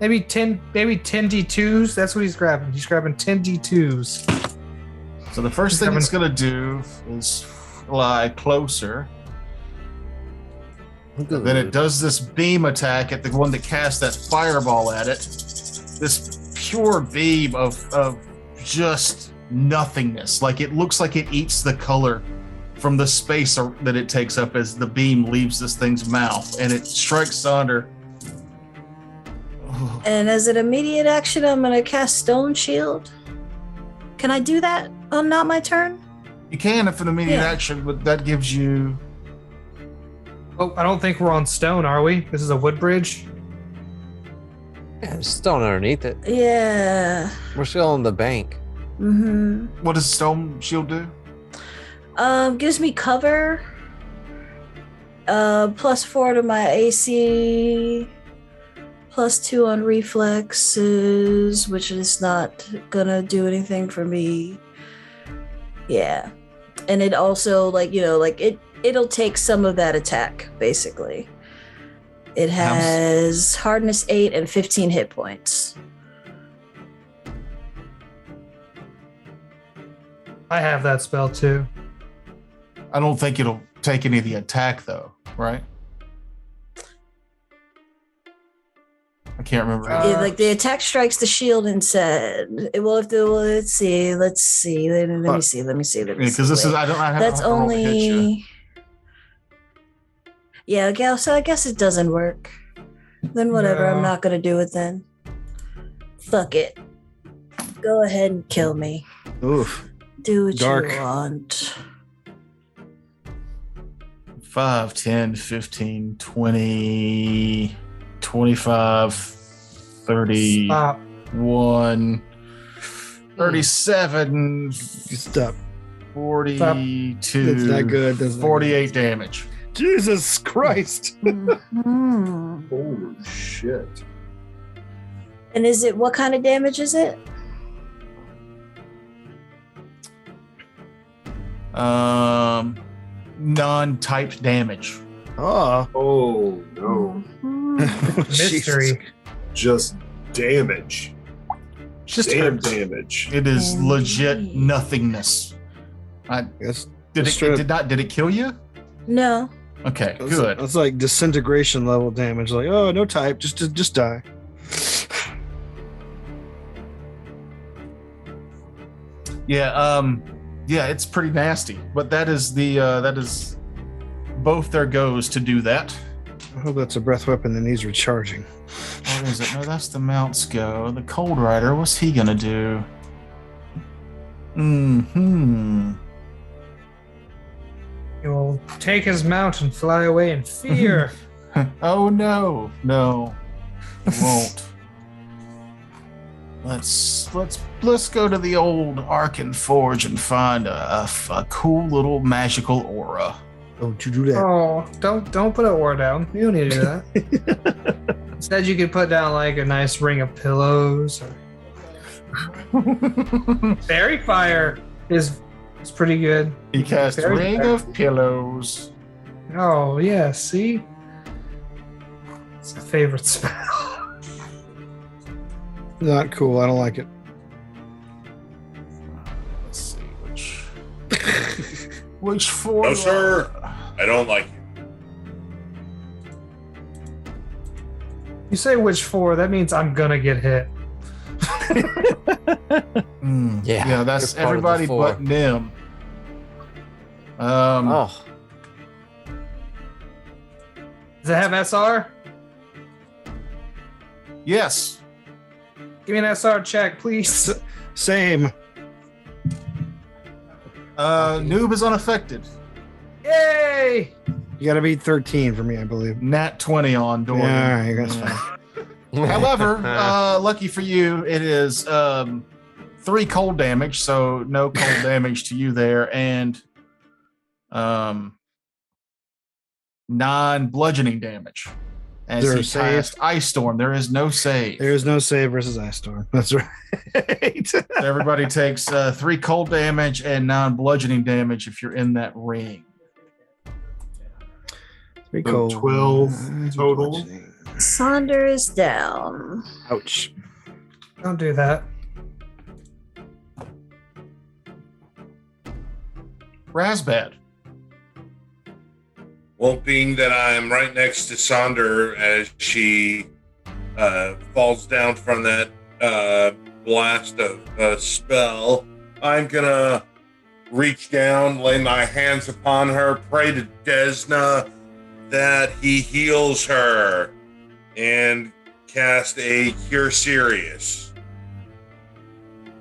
Maybe 10 D2s. That's what he's grabbing. He's grabbing 10 D2s. So the first thing it's going to do is fly closer. Then it does this beam attack at the one that cast that fireball at it. This pure beam of just nothingness. Like it looks like it eats the color from the space that it takes up as the beam leaves this thing's mouth, and it strikes Sonder. And as an immediate action, I'm going to cast Stone Shield. Can I do that on not my turn? You can if an immediate Yeah. action, but that gives you. Oh, I don't think we're on stone, are we? This is a wood bridge. Yeah, there's stone underneath it. Yeah. We're still on the bank. Mm-hmm. What does Stone Shield do? Gives me cover. +4 to my AC. +2 on reflexes, which is not gonna do anything for me. Yeah. And it also it'll take some of that attack, basically. It has hardness 8 and 15 hit points. I have that spell too. I don't think it'll take any of the attack though, right? I can't remember. The attack strikes the shield and said, let's see. Let me see. Because this is I have That's to roll to hit you. only. Yeah, so I guess it doesn't work. Then whatever, No. I'm not gonna do it then. Fuck it. Go ahead and kill me. Oof. Do what Dark. you want. 5, 10, 15, 20, 25, 31, 37, Stop. 42, That's not good. That's not 48 damage. Jesus Christ. Mhm. Holy shit. And what kind of damage is it? Non-typed damage. Oh. Oh no. Mhm. Mystery. Just damage. Just Damn hurts. damage. It is Indeed. legit nothingness. Yes. Did Straight it up. did it kill you? No. Okay, That's good. That's like disintegration level damage. Like, oh, no type, just die. Yeah, it's pretty nasty. But that is both their goes to do that. I hope that's a breath weapon that needs recharging. What is it? No, that's the Mounts go. The Cold Rider, what's he gonna do? He will take his mount and fly away in fear. Oh no, he won't. Let's go to the old Arkan Forge and find a cool little magical aura. Don't you do that. Oh, don't put an aura down. You don't need to do that. Instead, you could put down like a nice ring of pillows. Fairy fire is pretty good. He cast Fairy Ring fire. of Pillows. Oh yeah, see, it's a favorite spell. Not cool. I don't like it. Let's see which form. No, sir. I don't like it. You say which 4? That means I'm gonna get hit. Yeah, That's you're part of the everybody 4. but Nim. Oh, Does it have SR? Yes. Give me an SR check, please. Same. Noob is unaffected. Yay! You got to beat 13 for me, I believe. Nat 20 on Dorian. Yeah, all right, that's fine. However, lucky for you, it is 3 cold damage, so no cold damage to you there, and 9 bludgeoning damage. As There he a save? cast Ice Storm, there is no save. There is no save versus Ice Storm. That's right. Everybody takes 3 cold damage and 9 bludgeoning damage if you're in that ring. Pretty So cold. 12 total. Sonder is down. Ouch. Don't do that. Razbad. Well, being that I am right next to Sonder as she falls down from that blast of spell, I'm gonna reach down, lay my hands upon her, pray to Desna that he heals her, and cast a Cure Serious.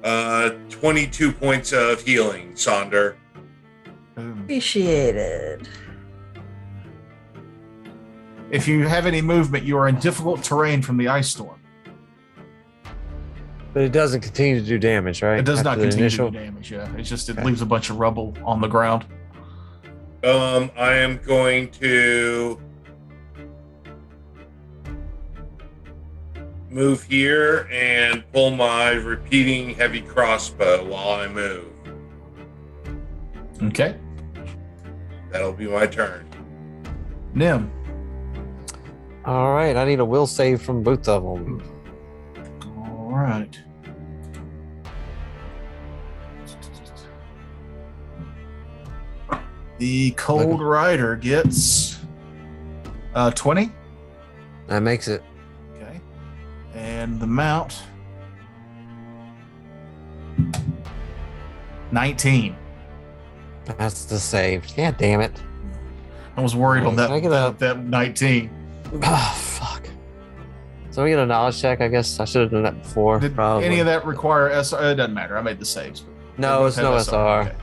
22 points of healing, Sonder. Boom. Appreciated. If you have any movement, you are in difficult terrain from the ice storm. but it doesn't continue to do damage, right? It does not After the continue initial? to do damage, yeah. It's just, it Okay. leaves a bunch of rubble on the ground. I am going to move here and pull my repeating heavy crossbow while I move. Okay. That'll be my turn. Nim. All right, I need a will save from both of them. All right. The Cold Rider gets 20. That makes it. Okay. And the Mount 19. That's the save. Yeah, damn it. I was worried on Can I get a- that 19. Oh, fuck. So we get a knowledge check. I guess I should have done that before. Did probably. any of that require SR? It doesn't matter. I made the saves. No, it's no SR. Okay.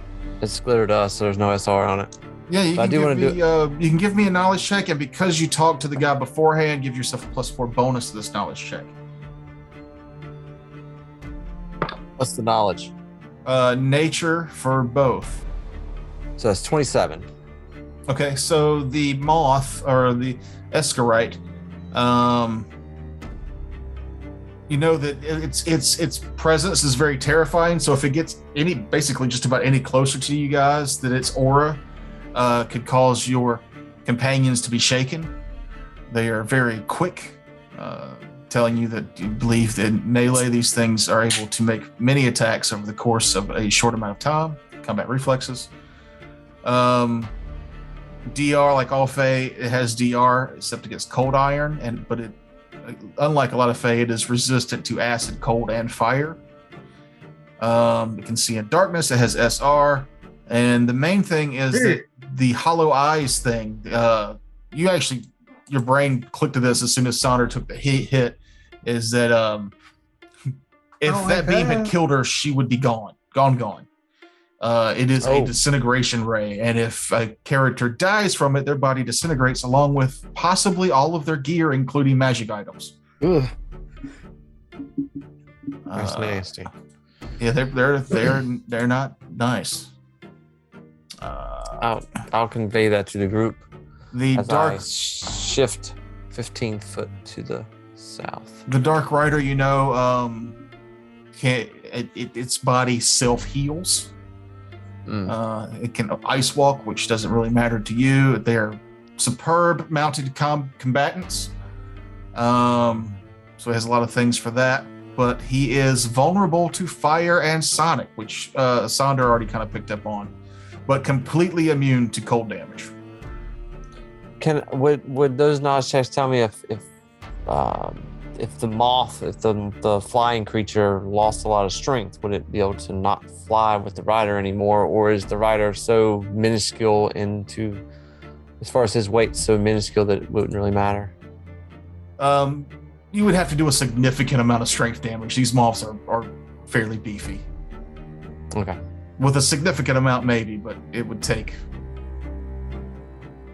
It's glittered us, so there's no SR on it. Yeah, you But I can, do wanna give me, you can give me a knowledge check, and because you talked to the guy beforehand, give yourself a +4 bonus to this knowledge check. What's the knowledge? Nature for both. So that's 27. Okay, so the moth or the escarite, you know that its presence is very terrifying. So if it gets basically just about any closer to you guys, that its aura could cause your companions to be shaken. They are very quick, telling you that you believe that in melee these things are able to make many attacks over the course of a short amount of time. Combat reflexes. DR, like all Fae, it has DR except against cold iron, but it, unlike a lot of Fae, it is resistant to acid, cold, and fire. You can see in darkness it has SR, and the main thing is that the hollow eyes thing. Your brain clicked to this as soon as Sonder took the hit. Is that if that beam had killed her, she would be gone. It is a disintegration ray, and if a character dies from it, their body disintegrates along with possibly all of their gear, including magic items. Ugh. That's nasty. Yeah, they're not nice. I'll convey that to the group. The as dark I shift 15 foot to the south. The Dark Rider, its body self heals. It can ice walk, which doesn't really matter to you. They're superb mounted combatants. So he has a lot of things for that. But he is vulnerable to fire and sonic, which Sonder already kind of picked up on, but completely immune to cold damage. Would those knowledge checks tell me if the moth, if the flying creature lost a lot of strength, would it be able to not fly with the rider anymore, or is the rider so minuscule as far as his weight, so minuscule that it wouldn't really matter? You would have to do a significant amount of strength damage. These moths are fairly beefy. Okay. With a significant amount, maybe, but it would take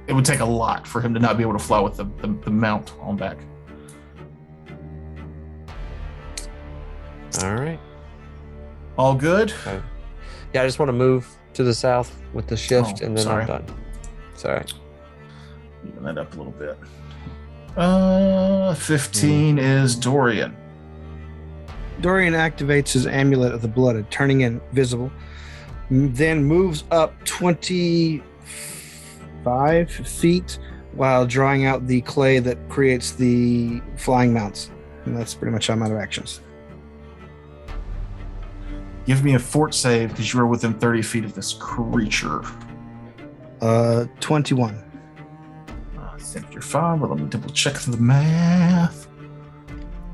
a lot for him to not be able to fly with the mount on back. All right. All good? Okay. Yeah, I just want to move to the south with the shift, and then sorry. I'm done. Sorry. Even that up a little bit. 15 is Dorian. Dorian activates his amulet of the blooded, turning invisible, then moves up 25 feet while drawing out the clay that creates the flying mounts. And that's pretty much all I'm out of actions. Give me a fort save because you are within 30 feet of this creature. 21. I think you're fine, but let me double check the math.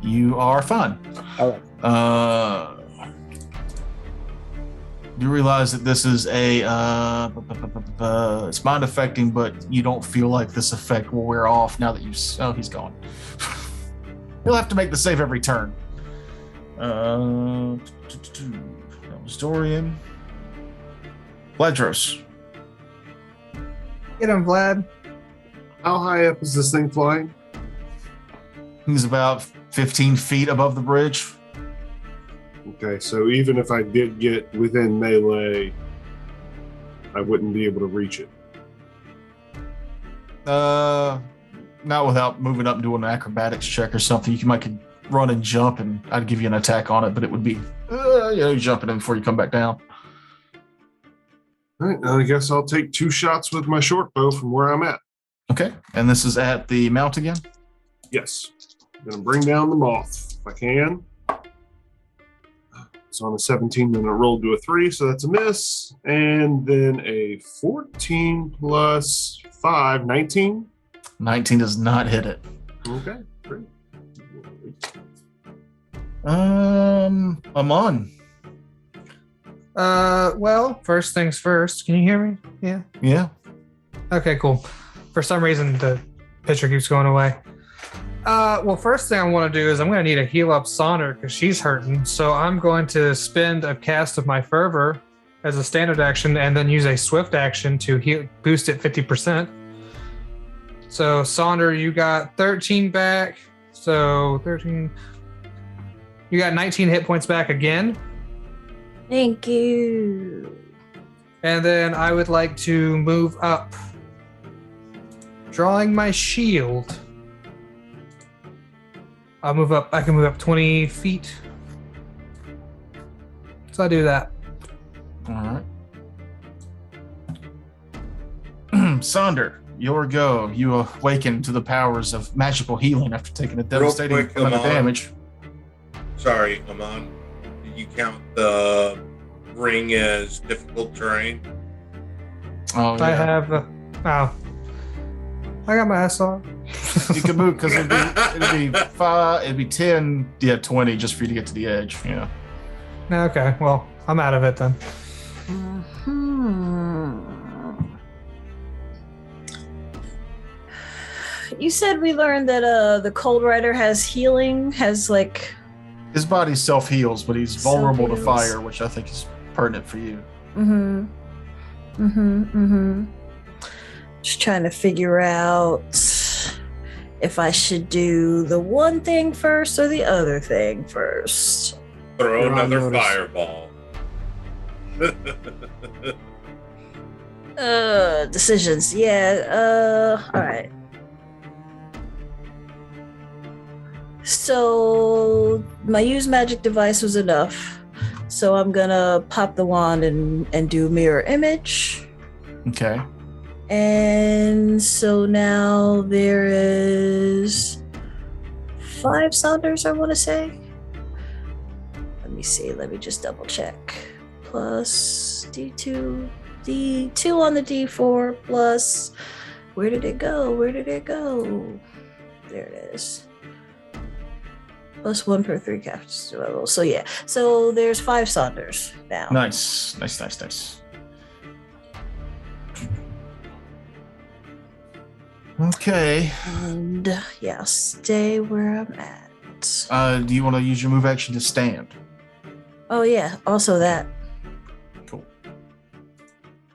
You are fine. All right. You realize that this is it's mind affecting, but you don't feel like this effect will wear off now that he's gone. You'll have to make the save every turn. That was Dorian. Vladros. Get him, Vlad. How high up is this thing flying? He's about 15 feet above the bridge. Okay, so even if I did get within melee, I wouldn't be able to reach it. Not without moving up and doing an acrobatics check or something. You might could run and jump, and I'd give you an attack on it, but it would be jumping in before you come back down. All right, I guess I'll take 2 shots with my short bow from where I'm at. Okay. And this is at the mount again? Yes. I'm going to bring down the moth if I can. It's on a 17, then I rolled to a 3, so that's a miss. And then a 14 plus 5, 19. 19 does not hit it. Okay, great. I'm on. Well, first things first. Can you hear me? Yeah. Yeah. Okay, cool. For some reason, the picture keeps going away. Well, first thing I want to do is I'm going to need a heal up Sonder because she's hurting. So I'm going to spend a cast of my fervor as a standard action and then use a swift action to heal, boost it 50%. So Sonder, you got 13 back. So 13. You got 19 hit points back again. Thank you. And then I would like to move up. Drawing my shield. I'll move up. I can move up 20 feet. So I do that. All right. Sonder, your go. You awaken to the powers of magical healing after taking a devastating quick, amount of Amon. damage. Sorry, Amon. Did you count the ring as difficult terrain? Oh, yeah. I have. I got my ass on. You can move because it'd be 5, it'd be 10, 20 just for you to get to the edge. Yeah. Okay, well, I'm out of it then. You said we learned that the Cold Rider has healing, has like. His body self heals, but he's vulnerable to Self-heals. fire, which I think is pertinent for you. Just trying to figure out if I should do the one thing first or the other thing first. Throw You're on another notice. fireball. Decisions. Yeah. All right. So my use magic device was enough. So I'm gonna pop the wand and do mirror image. Okay. And so now there is 5 Sonders, I want to say. Let me see. Let me just double check. Plus D2, D2 on the D4 plus. Where did it go? Where did it go? There it is. Plus 1 per 3 caster level. So yeah. So there's 5 Sonders now. Nice. Okay. And yeah, stay where I'm at. Do you want to use your move action to stand? Oh yeah, also that. Cool.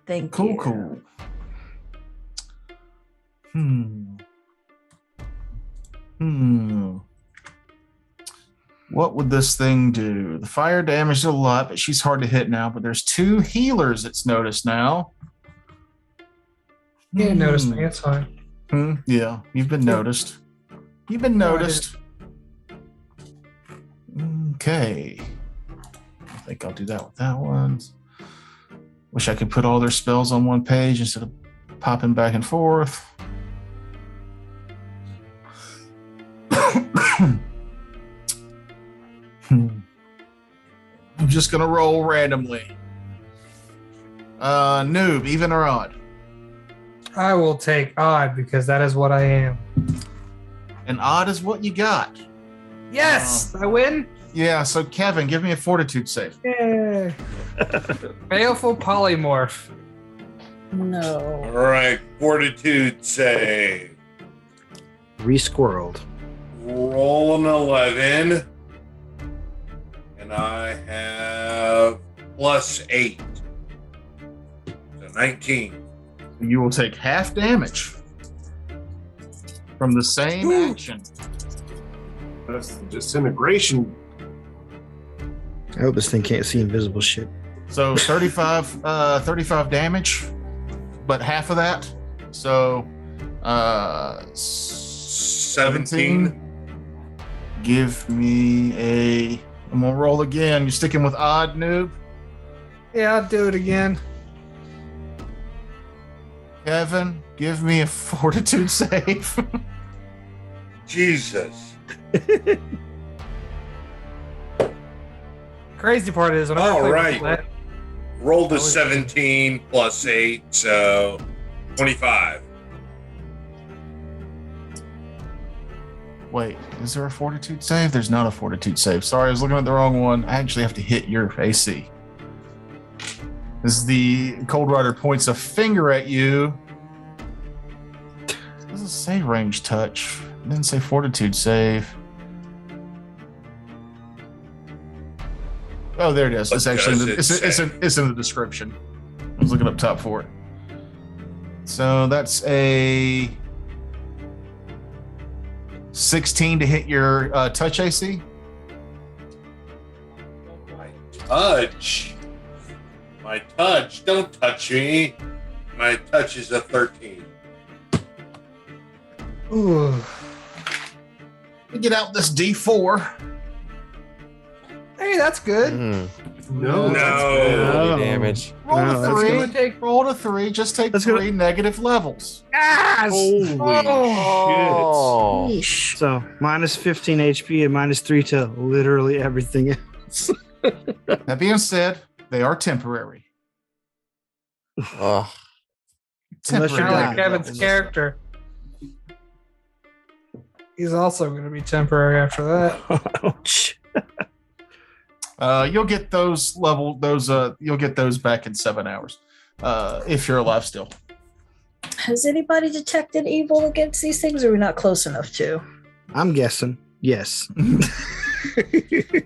Thank you. Cool. What would this thing do? The fire damage is a lot, but she's hard to hit now. But there's 2 healers it's noticed now. You didn't notice me. It's fine. Yeah, you've been noticed. You've been No, I noticed. Okay. I think I'll do that with that one. Wish I could put all their spells on one page instead of popping back and forth. I'm just gonna roll randomly. Noob, even or odd? I will take odd because that is what I am. And odd is what you got. Yes, I win. Yeah, so Kevin, give me a fortitude save. Yay. Baleful polymorph. No. All right, fortitude save. Resquirreled. Roll an 11. And I have plus 8. So 19. You will take half damage from the same action. That's the disintegration. I hope this thing can't see invisible shit. So 35 damage, but half of that. So 17. Give me a. I'm gonna roll again. You sticking with odd, noob? Yeah, I'll do it again. Kevin, give me a fortitude save. Jesus. Crazy part is when I All play right. that, Rolled a 17 plus 8, so 25. Wait, is there a fortitude save? There's not a fortitude save. Sorry, I was looking at the wrong one. I actually have to hit your AC. As the Cold Rider points a finger at you. It doesn't say range touch. It didn't say fortitude save. Oh, there it is. It's actually it's in the description. I was looking up top for it. So that's a 16 to hit your touch AC. My touch. Don't touch me. My touch is a 13. ooh, Let me get out this D4. hey, that's good. No. Holy damage. Roll No, a that's 3. gonna take- Roll a 3. Just take That's 3 negative levels. Yes! Holy Oh. Yeesh. So minus 15 HP and minus 3 to literally everything else. That being said, they are temporary. Ugh. Unless you're Kind of like God. Kevin's character. He's also going to be temporary after that. Ouch. You'll get those you'll get those back in 7 hours. If you're alive still. Has anybody detected evil against these things, or are we not close enough to? I'm guessing. Yes. And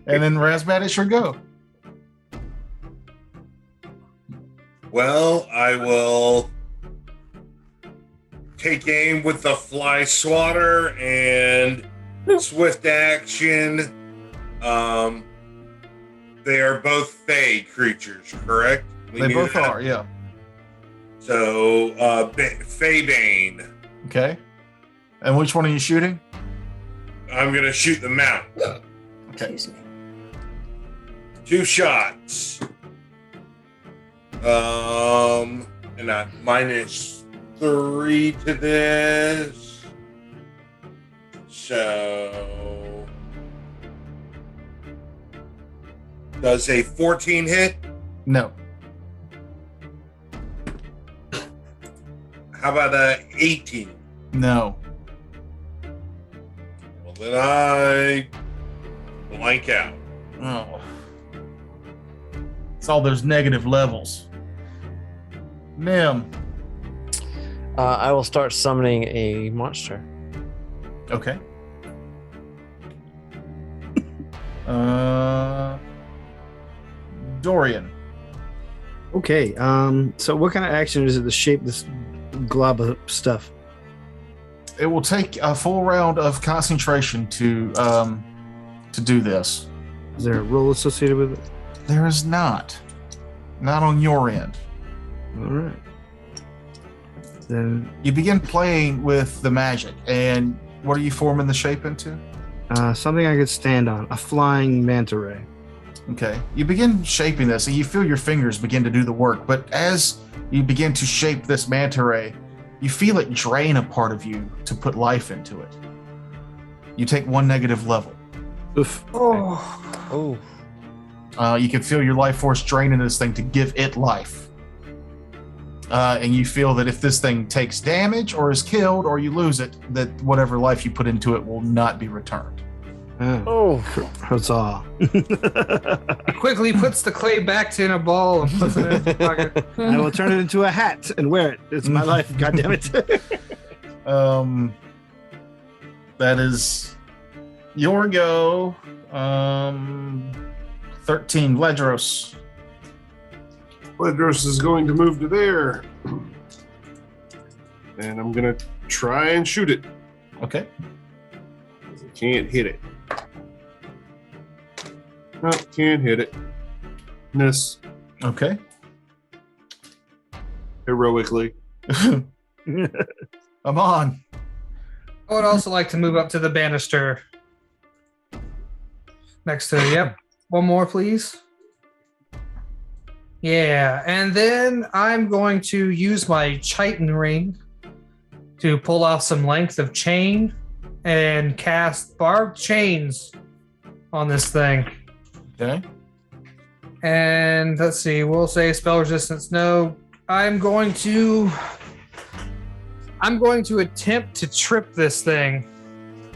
then Razbat, it's your go. Well, I will take aim with the fly swatter and swift action. They are both Fey creatures, correct? We They knew both that. are, yeah. So, Feybane. Okay. And which one are you shooting? I'm going to shoot the mount. Okay. Excuse me. 2 shots. And I -3 to this. So does a 14 hit? No. How about a 18? No. Well, then I blank out. Oh. It's all those negative levels. Nim. I will start summoning a monster. Okay. Dorian. Okay. So what kind of action is it to shape this glob of stuff? It will take a full round of concentration to do this. Is there a roll associated with it? There is not. Not on your end. All right. Then You begin playing with the magic, and what are you forming the shape into? something I could stand on. A flying manta ray. Okay. You begin shaping this, and you feel your fingers begin to do the work. But as you begin to shape this manta ray, you feel it drain a part of you to put life into it. You take 1 negative level. Oof. Oh, You can feel your life force draining this thing to give it life. And you feel that if this thing takes damage or is killed or you lose it, that whatever life you put into it will not be returned. Oh, huzzah. he quickly puts the clay back in a ball and puts it in his pocket. I will turn it into a hat and wear it. It's my life. God damn it. That is your go. 13, Ledros. Ledros is going to move to there. And I'm going to try and shoot it. Okay. I can't hit it. No, can't hit it. Miss Okay. heroically. I'm on. I would also like to move up to the banister next to, yep. One more, please. Yeah, and then I'm going to use my chitin ring to pull off some length of chain and cast barbed chains on this thing. Okay. And let's see, we'll say spell resistance. No, I'm going to attempt to trip this thing.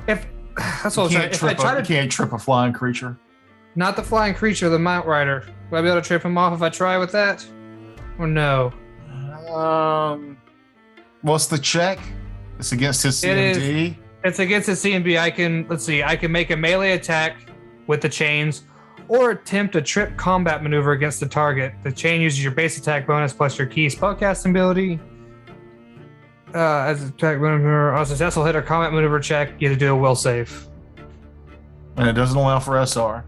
If that's what You I'm saying. If I try you to can't trip a flying creature. not the flying creature, the mount rider. Will I be able to trip him off if I try with that? Or no? What's the check? It's against his CMD. It's against his CMB. I can make a melee attack with the chains or attempt a trip combat maneuver against the target. The chain uses your base attack bonus plus your key spellcasting ability. As an attack maneuver, on a successful hit or combat maneuver check, you have to do a will save. And it doesn't allow for SR.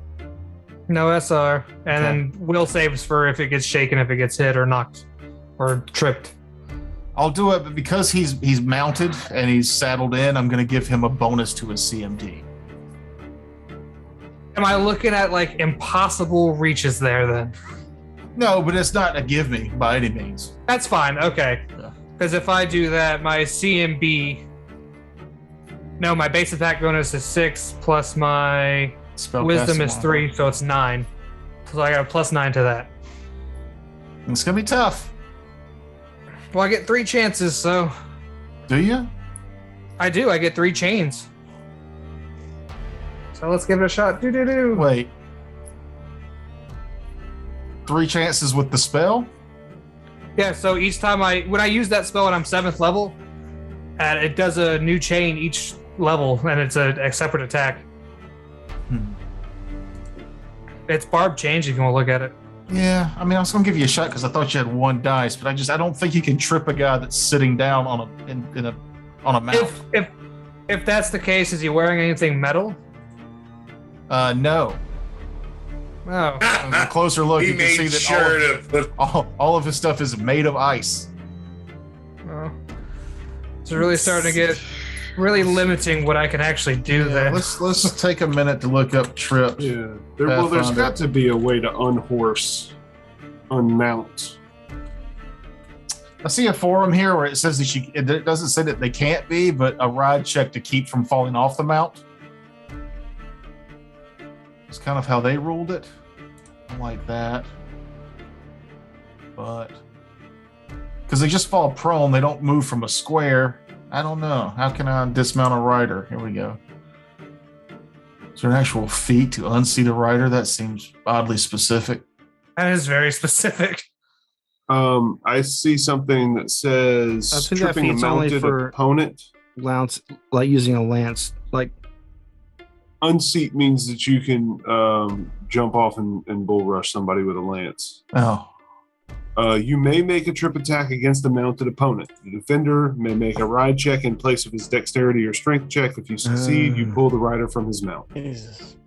No SR. And then will saves for if it gets shaken, if it gets hit or knocked or tripped. I'll do it, but because he's mounted and he's saddled in, I'm going to give him a bonus to his CMD. Am I looking at like impossible reaches there then? No, but it's not a give me by any means. That's fine. Okay. Yeah. Because if I do that, my CMB. No, my base attack bonus is 6 plus my wisdom is 3, so it's 9. So I got a plus 9 to that. It's going to be tough. Well, I get 3 chances, so. Do you? I do. I get 3 chains. So let's give it a shot. Do. Wait. 3 chances with the spell? Yeah, so each time when I use that spell and I'm 7th level, and it does a new chain each level, and it's a separate attack. It's barbed chains if you want to look at it. Yeah, I mean, I was going to give you a shot because I thought you had 1 dice, but I don't think you can trip a guy that's sitting down on a mount. If that's the case, is he wearing anything metal? No. Oh. A closer look, He you can see made that sure to put all of his stuff is made of ice. Oh. It's really starting to get really limiting what I can actually do there. Let's take a minute to look up trips. Yeah. There's got to be a way to unmount. I see a forum here where it says that it doesn't say that they can't be, but a ride check to keep from falling off the mount. It's kind of how they ruled it. I like that. But because they just fall prone, they don't move from a square. I don't know. How can I dismount a rider? Here we go. Is there an actual feat to unseat a rider? That seems oddly specific. That is very specific. I see something that says I think that tripping a feat's only mounted for- opponent. Lance, like using a lance, like Unseat means that you can jump off and bull rush somebody with a lance. Oh. You may make a trip attack against a mounted opponent. The defender may make a ride check in place of his dexterity or strength check. If you succeed, you pull the rider from his mount. Jesus.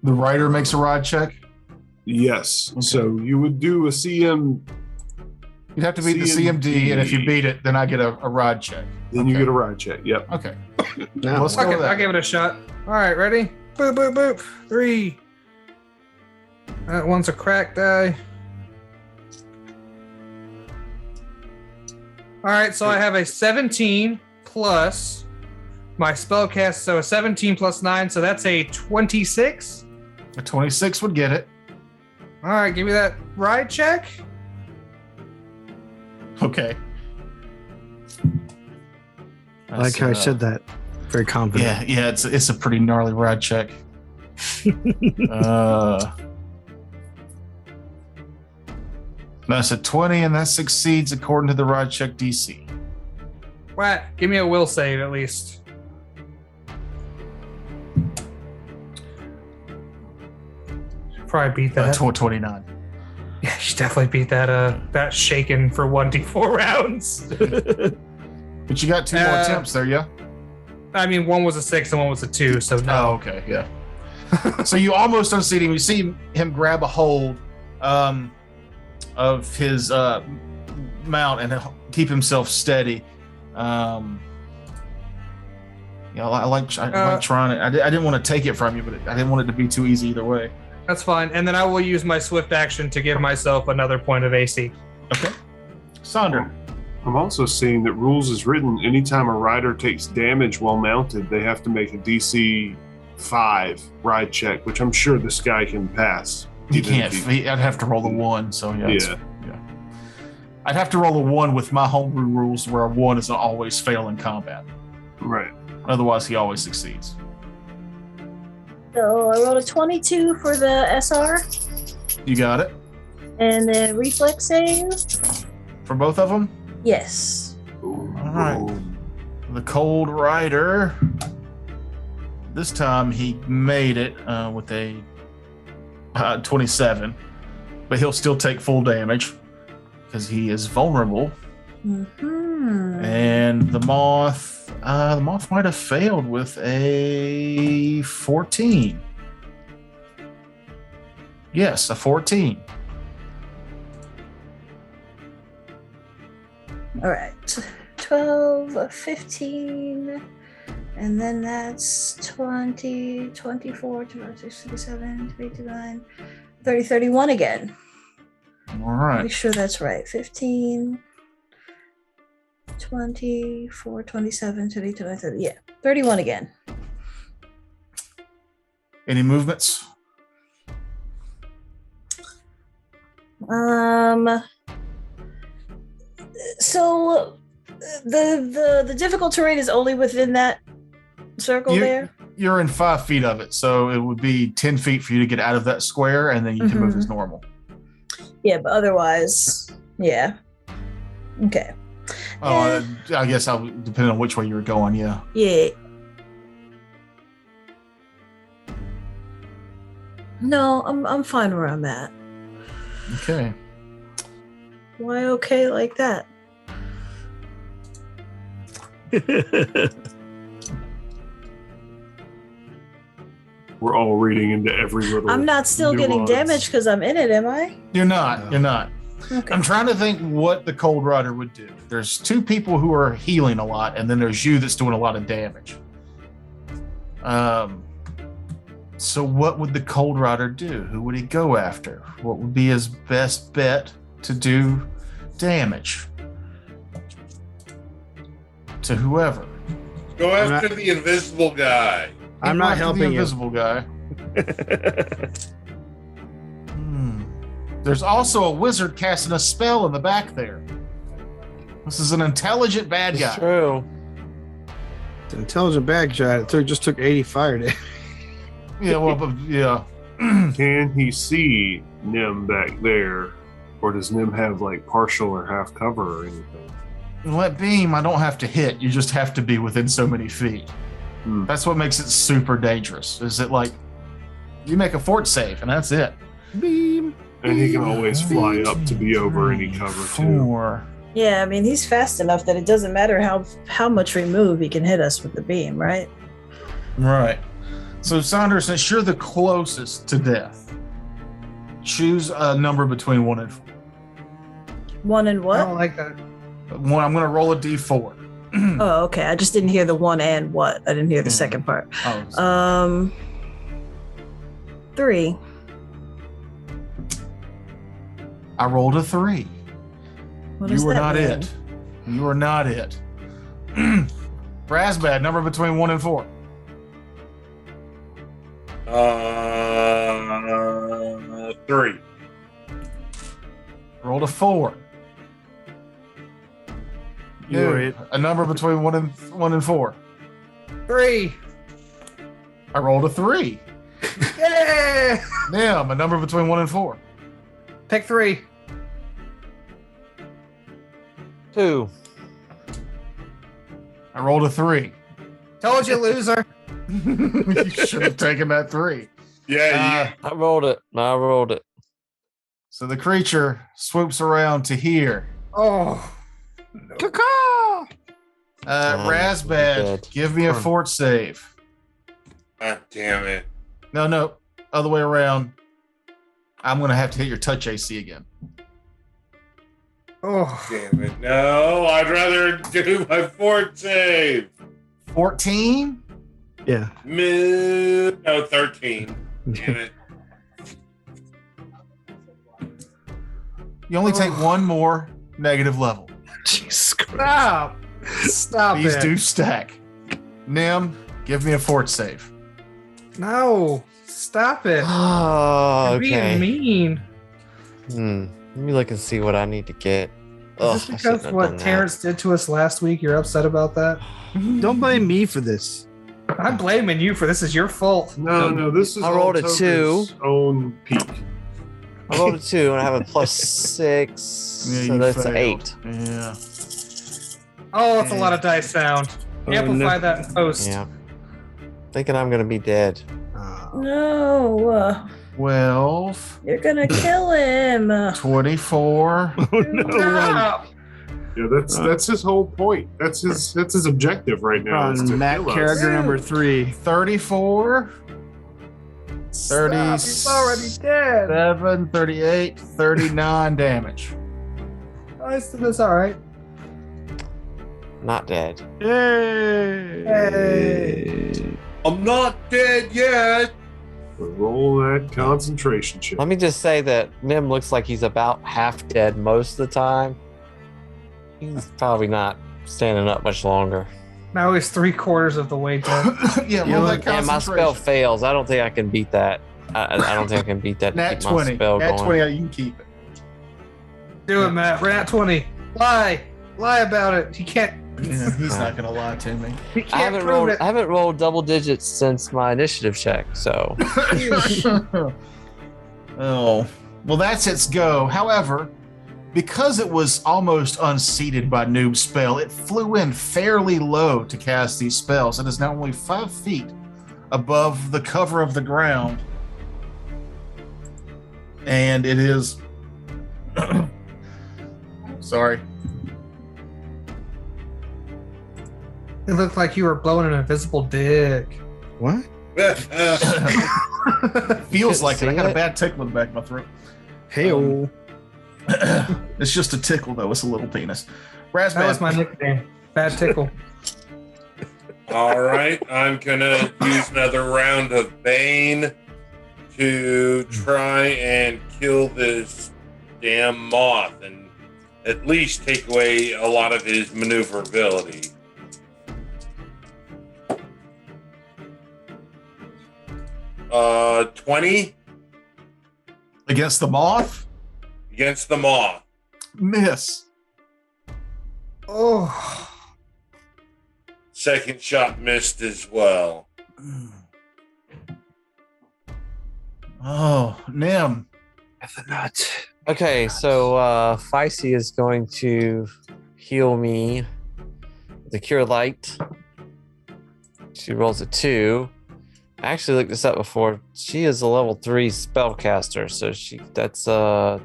The rider makes a ride check? Yes. Okay. So you would do a CM, You'd have to beat the CMD, and if you beat it, then I get a ride check. then you get a ride check. Yep. Okay. no. Let's go with I'll that. give it a shot. All right, ready? Boop, boop, boop. 3. That one's a crack die. All right, so I have a 17 plus my spell cast, so a 17 plus 9, so that's a 26. A 26 would get it. All right, give me that ride check. Okay. I like how I said that. Very confident. Yeah, it's a pretty gnarly ride check. That's a 20, and that succeeds according to the ride check DC. What? Give me a will save at least. Should probably beat that. 29. Yeah, you definitely beat that. That shaken for 1d4 rounds. But you got 2 more attempts there, yeah? I mean, one was a 6 and one was a 2, so no. Oh, okay, yeah. So you almost unseat him. You see him grab a hold of his mount and keep himself steady. I like trying it. I didn't want to take it from you, but I didn't want it to be too easy either way. That's fine. And then I will use my swift action to give myself another point of AC. Okay. Sonder. I'm also seeing that rules is written anytime a rider takes damage while mounted, they have to make a DC 5 ride check, which I'm sure this guy can pass. He even can't. if he- I'd have to roll a 1. So yeah. Yeah. I'd have to roll a 1 with my homebrew rules, where a 1 is always fail in combat. Right. Otherwise, he always succeeds. So I rolled a 22 for the SR, You got it and then reflex save. for both of them. Yes. All right. The Cold Rider. This time he made it with a 27, but he'll still take full damage because he is vulnerable. Mm-hmm. And the moth might have failed with a 14. Yes, a 14. All right. 12, 15, and then that's 20, 24, 26, 27, 29, 30, 31 again. All right. Make sure that's right. 15, 24, 27, 32, 30. Yeah, 31 again. Any movements? So the difficult terrain is only within that circle there. You're in 5 feet of it, so it would be 10 feet for you to get out of that square, and then you can move as normal. Yeah, but otherwise, yeah. Okay. Oh, I guess I'll depending on which way you were going. Yeah. Yeah. No, I'm fine where I'm at. Okay. Why okay like that? We're all reading into every little. I'm not still getting nuance. damage because I'm in it, am I? You're not. You're not. Okay. I'm trying to think what the Cold Rider would do. There's 2 people who are healing a lot, and then there's you that's doing a lot of damage. So what would the Cold Rider do? Who would he go after? What would be his best bet to do damage to whoever? Go after the invisible guy. I'm Go not after helping the you. invisible guy. There's also a wizard casting a spell in the back there. This is an intelligent bad It's guy. true. It's an intelligent bad shot. It just took 80 fire damage. Yeah, well, but yeah. Can he see Nim back there, or does Nim have like partial or half cover or anything? Let beam, I don't have to hit. You just have to be within so many feet. That's what makes it super dangerous. Is it like you make a fort save and that's it? Beam. And he can always fly up to be over any cover too. 4. Yeah, I mean he's fast enough that it doesn't matter how much we move, he can hit us with the beam, right? Right. So Saunders, since you're the closest to death, choose a number between 1 and 4. 1 and I what? don't like that. One, I'm going to roll a d4. Oh, okay. I just didn't hear the 1 and what. I didn't hear the second part. Oh, 3. I rolled a 3. What does You were that not mean? it. You are not it. Razbad, number between 1 and 4. 3. Rolled a 4. You were Dude, it. a number between 1 and 4. 3. I rolled a 3. Yeah. Damn, a number between 1 and 4. Pick 3. 2. I rolled a 3. Told you, loser. You should have taken that 3. Yeah, I rolled it. So the creature swoops around to here. Oh. Caw-caw. Razbad, dead. give me a fort save. God damn it. No, other way around. I'm going to have to hit your touch AC again. Oh. Damn it. No, I'd rather do my fort save. 14? Yeah. No, 13. Damn it. You only take one more negative level. Jesus Christ. Stop These it. do stack. Nim, give me a fort save. No, stop it. Oh, You're being okay. mean. Let me look and see what I need to get. Is this because what Terrence did to us last week? You're upset about that? Don't blame me for this. I'm blaming you for this. Is your fault. No, this is I rolled a Toker's 2. own peak. I rolled a 2 and I have a +6. Yeah, so you that's failed. 8. Yeah. Oh, it's a lot of dice sound. Amplify that in post. Yeah. Thinking I'm gonna be dead. No, 12, you're gonna kill him. 24. Oh no, Ron. Stop. Yeah, that's his whole point. That's his objective right now. is to Ron, Matt, kill us. character number 3. 34, Stop. He's already dead. 37, 38, 39 damage. That's all right. Not dead. Yay! I'm not dead yet. Roll that concentration check. Let me just say that Nim looks like he's about half dead most of the time. He's probably not standing up much longer. Now he's 3/4 of the way dead. Yeah, You roll know, that And my spell concentration. fails. I don't think I can beat that. I don't think I can beat that. to Nat keep my 20. spell Nat going. 20, you can keep it. Do it, Matt. Rat 20. Lie about it. He can't. Yeah, he's not going to lie to me. He I can't haven't prove rolled. it. I haven't rolled double digits since my initiative check. So Oh, well, that's its go. However, because it was almost unseated by Noob's spell, it flew in fairly low to cast these spells. It is now only 5 feet above the cover of the ground. And it is. Sorry. It looked like you were blowing an invisible dick. What? Feels like it. I See got a it? bad tickle in the back of my throat. Hey-o. It's just a tickle, though. It's a little penis. That was Razbat, my nickname. Bad tickle. All right, I'm gonna use another round of Bane to try and kill this damn moth and at least take away a lot of his maneuverability. 20 against the moth, against the moth. miss. Oh. Second shot missed as well. Oh, Nim. okay, so Feisty is going to heal me with the Cure Light. She rolls a 2. I actually looked this up before. She is a level 3 spellcaster, so that's Oh,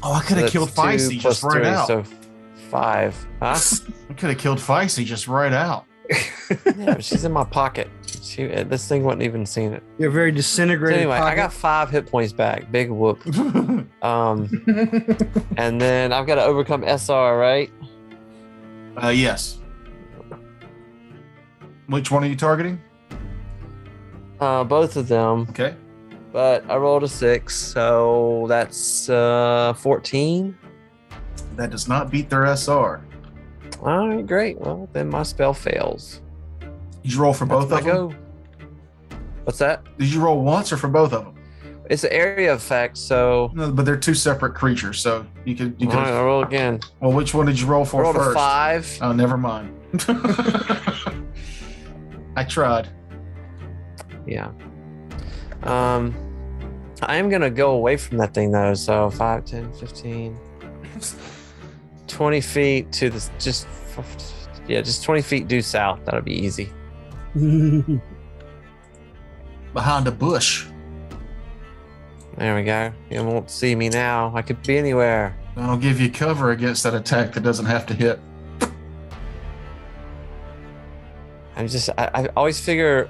I could have that's killed 2 Feisty plus just right 3, out. so 5. Huh? I could have killed Feisty just right out. Yeah, but she's in my pocket. This thing wasn't even seen it. You're very So disintegrated. anyway, I pocket. got 5 hit points back. Big whoop. And then I've got to overcome SR, right? Yes. Which one are you targeting? Both of them. Okay. But I rolled a 6, so that's 14. That does not beat their SR. All right, great. Well, then my spell fails. Did you roll for both That's of my them? go. What's that? Did you roll once or for both of them? It's an area effect, so No, but they're two separate creatures, so you could. all right, I'll roll again. Well, which one did you roll I for rolled first? a 5. Oh, never mind. I tried. Yeah. I am going to go away from that thing, though. So 5, 10, 15, 20 feet to the just 20 feet due south. That'll be easy. Behind a bush. There we go. You won't see me now. I could be anywhere. That'll give you cover against that attack that doesn't have to hit. I always figure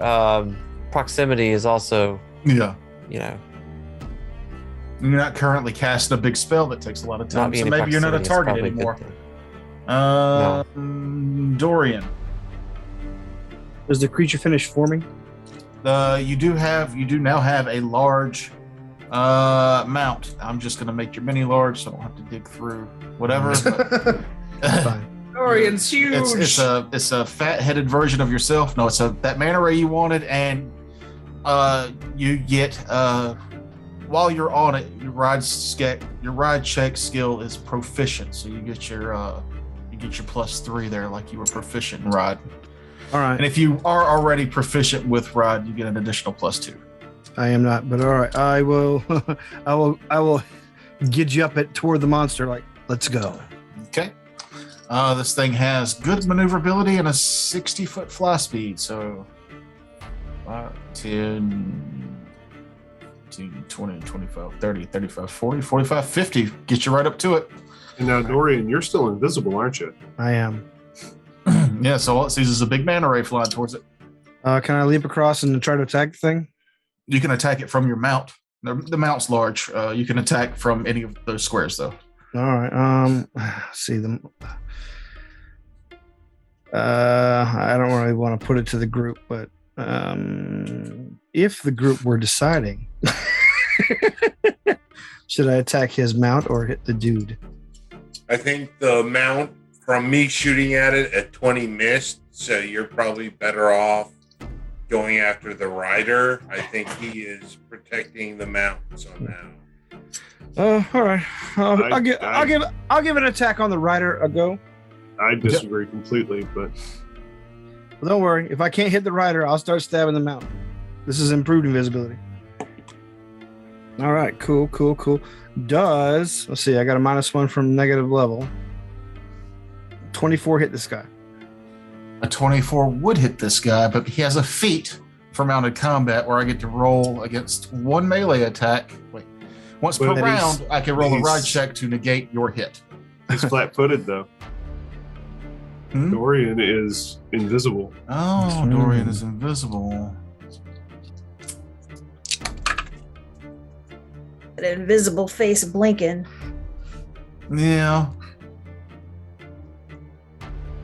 proximity is also, Yeah. you know, You're not currently casting a big spell that takes a lot of not time, being so in maybe you're not a proximity target is probably a good anymore. thing. Dorian. Does the creature finish forming? You do now have a large Mount. I'm just gonna make your mini large, so I don't have to dig through whatever. Fine. Dorian's huge. It's a fat-headed version of yourself. No, it's that manta ray you wanted, and you get while you're on it, your ride check skill is proficient, so you get your +3 there, like you were proficient in ride. All right. And if you are already proficient with ride, you get an additional +2. I am not, but all right. I will. I will get you up toward the monster. Like, let's go. Okay. This thing has good maneuverability and a 60-foot fly speed. So 10, 20, 25, 30, 35, 40, 45, 50. Get you right up to it. And now, Dorian, you're still invisible, aren't you? I am. Yeah, so all it sees is a big manta ray flying towards it. Can I leap across and try to attack the thing? You can attack it from your mount. The mount's large. You can attack from any of those squares, though. All right. See them. I don't really want to put it to the group, but if the group were deciding, should I attack his mount or hit the dude? I think the mount, from me shooting at it at 20 missed, so you're probably better off going after the rider. I think he is protecting the mount somehow. All right. I'll give an attack on the rider a go. I disagree completely, but Well, don't worry. If I can't hit the rider, I'll start stabbing the mount. This is improved invisibility. All right. Cool. Let's see. I got a -1 from negative level. 24 hit this guy. A 24 would hit this guy, but he has a feat for mounted combat where I get to roll against one melee attack. Once per round, I can roll a ride check to negate your hit. he's flat-footed, though. Dorian is invisible. Oh, Dorian is invisible. An invisible face blinking. Yeah.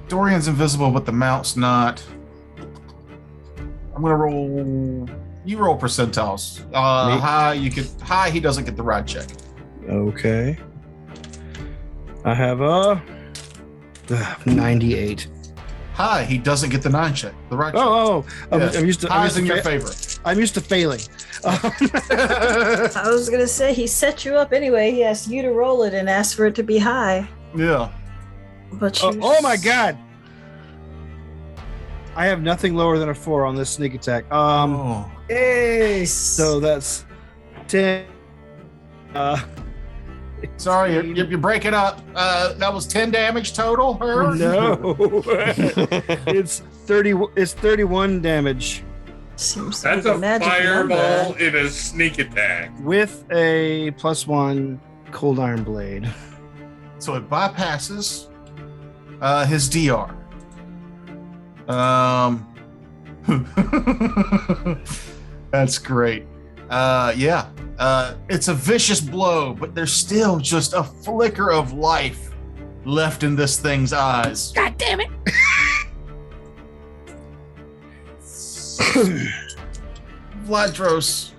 Dorian's invisible, but the mount's not. I'm gonna roll. You roll percentiles. High. He doesn't get the ride check. Okay. I have a 98. High. He doesn't get the 9 check. The ride check. Yes. I'm used to. High's in your favor. I'm used to failing. I was gonna say he set you up anyway. He asked you to roll it and asked for it to be high. Yeah. But oh my god! I have nothing lower than a 4 on this sneak attack. Ace. So that's 10. Sorry, you're breaking up. That was 10 damage total. No, it's 30. It's 31 damage Seems That's like a magic fireball number. in a sneak attack. with a +1 cold iron blade. So it bypasses his DR. That's great. It's a vicious blow, but there's still just a flicker of life left in this thing's eyes. God damn it! Vladros.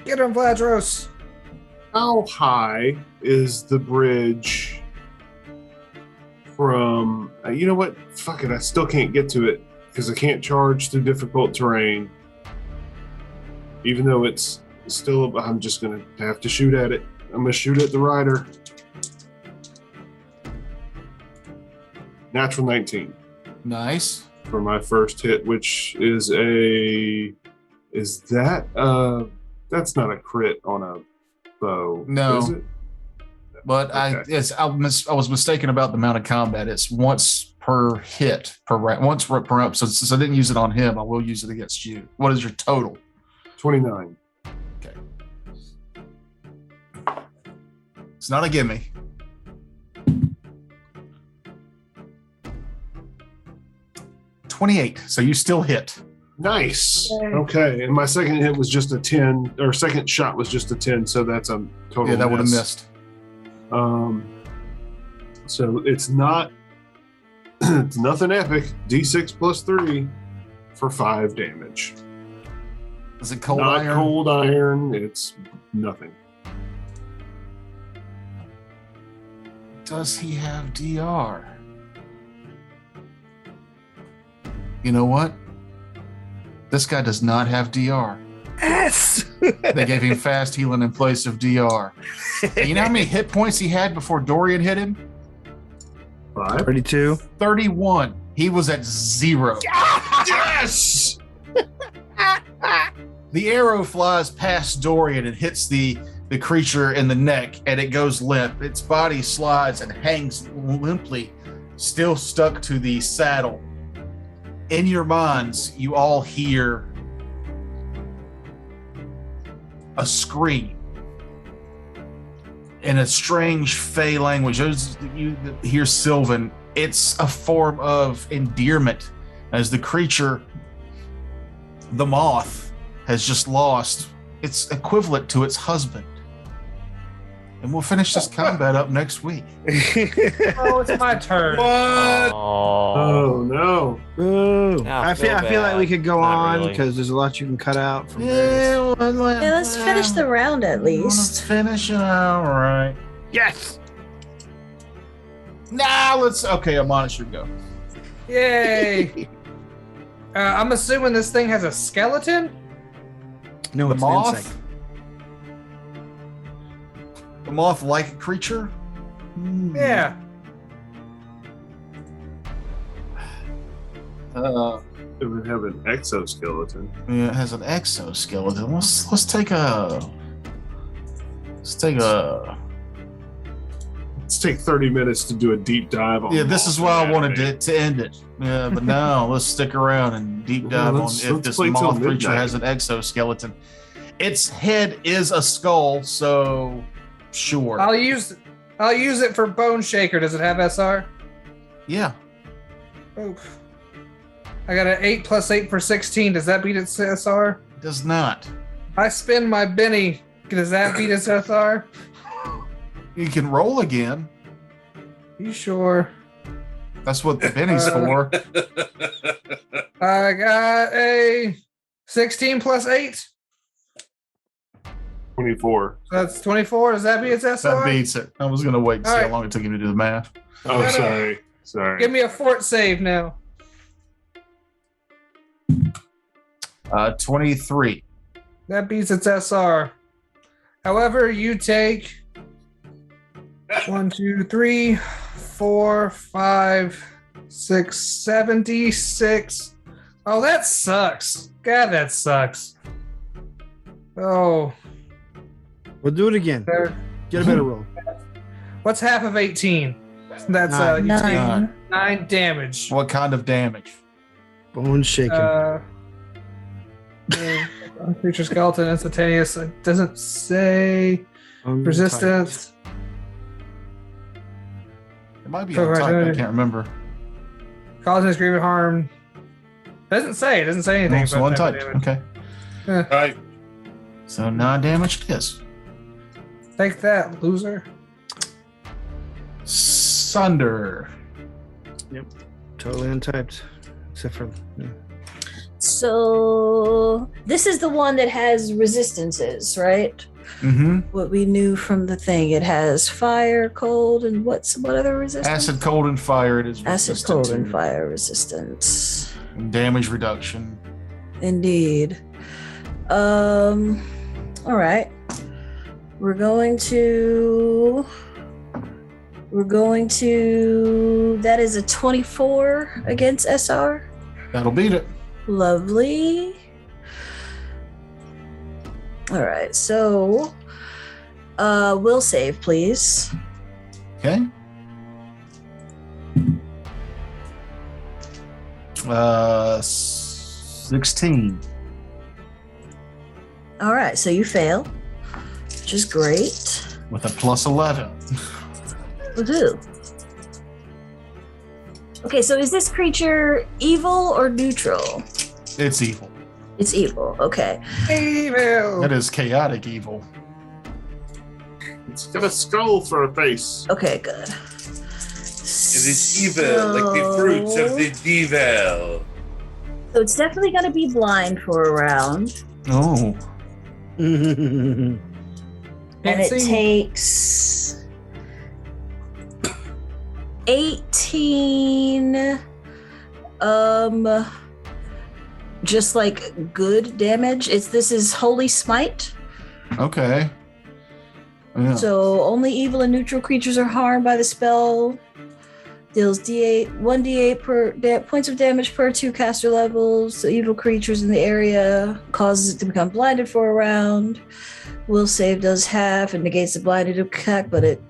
Get him, Vladros. How high is the bridge from... you know what? Fuck it. I still can't get to it because I can't charge through difficult terrain. Even though it's still... I'm just going to have to shoot at it. I'm going to shoot at the rider. Natural 19 Nice. for my first hit, which is a... Is that... that's not a crit on a bow. No. Is it? But Okay. I was mistaken about the amount of combat. It's once per hit per round, once per episode. So I didn't use it on him. I will use it against you. What is your total? 29. Okay. It's not a gimme. $28. So you still hit. Nice. Okay. And my second hit was just a 10, or second shot was just a 10. So that's a total. Yeah, that would have miss. missed. So it's not, it's nothing epic. D6 +3 for 5 damage. Is it cold Not iron? cold iron. It's nothing. Does he have DR? You know what? This guy does not have DR. Yes. They gave him fast healing in place of DR. And you know how many hit points he had before Dorian hit him? 5. 32. 31. He was at 0. Yes! The arrow flies past Dorian and hits the creature in the neck, and it goes limp. Its body slides and hangs limply, still stuck to the saddle. In your minds, you all hear a scream in a strange Fey language. You hear Sylvan. It's a form of endearment as the creature, the moth, has just lost its equivalent to its husband. And we'll finish this combat up next week. Oh, it's my turn. What? Oh no! Ooh. Yeah, I feel like bad. we could go Not on really. because there's a lot you can cut out from this. Yeah, let's finish the round at least. Finish it. All right. Yes. Now let's. Okay, Amon, should go. Yay! I'm assuming this thing has a skeleton. No, The it's an moth. insect. The moth-like creature. Yeah. It would have an exoskeleton. Yeah, it has an exoskeleton. Let's take a. Let's take 30 minutes to do a deep dive on. Yeah, this is why I anatomy. wanted to end it. Yeah, but no, let's stick around and deep dive on let's if this play till moth creature midnight. has an exoskeleton. Its head is a skull, so sure. I'll use it for Bone Shaker. Does it have SR? Yeah. Oof. I got an 8 + 8 for 16. Does that beat its SR? Does not. I spin my Benny. Does that beat its SR? You can roll again. You sure? That's what the Benny's for. I got a 16 + 8. 24. That's 24. Does that beat its SR? That beats it. I was gonna wait and see All how right. long it took him to do the math. Oh, Shut up. sorry. Give me a fort save now. 23. That beats its SR. However, you take 1, 2, 3, 4, 5, 6, 76. Oh, that sucks. God, that sucks. Oh, We'll do it again. there. Get a better roll. What's half of 18? That's Nine. you take 9. 9 damage. What kind of damage? Bone shaking. Creature skeleton instantaneous. It doesn't say resistance. It might be So, on type. I right, can't remember. Causing grievous harm. Doesn't say. It doesn't say anything. Oh, so about type untyped. of damage. Okay. Right. So 9 damage it is. Take that, loser. Sunder. Totally untyped. Except for. Yeah. So this is the one that has resistances, right? Mm-hmm. What we knew from the thing. It has fire, cold, and what other resistance? Acid, cold, and fire. It is Acid, resistant cold, to. and fire resistance. And damage reduction. Indeed. All right. We're going to. That is a 24 against SR. That'll beat it. Lovely. All right. So, will save, please. Okay. 16. All right. So you fail, which is great. With a plus 11. Woohoo. Okay, so is this creature evil or neutral? It's evil. It's evil. Okay. Evil. That is chaotic evil. It's got a skull for a face. Okay, good. It is evil, like the fruits of the devil. So it's definitely going to be blind for a round. Oh. And it Fancy? takes 18 just like good damage. This is Holy Smite. Okay. Yeah. So only evil and neutral creatures are harmed by the spell. Deals D8, 1d8 per points of damage per 2 caster levels. So evil creatures in the area, causes it to become blinded for a round. Will save does half and negates the blinded attack, but it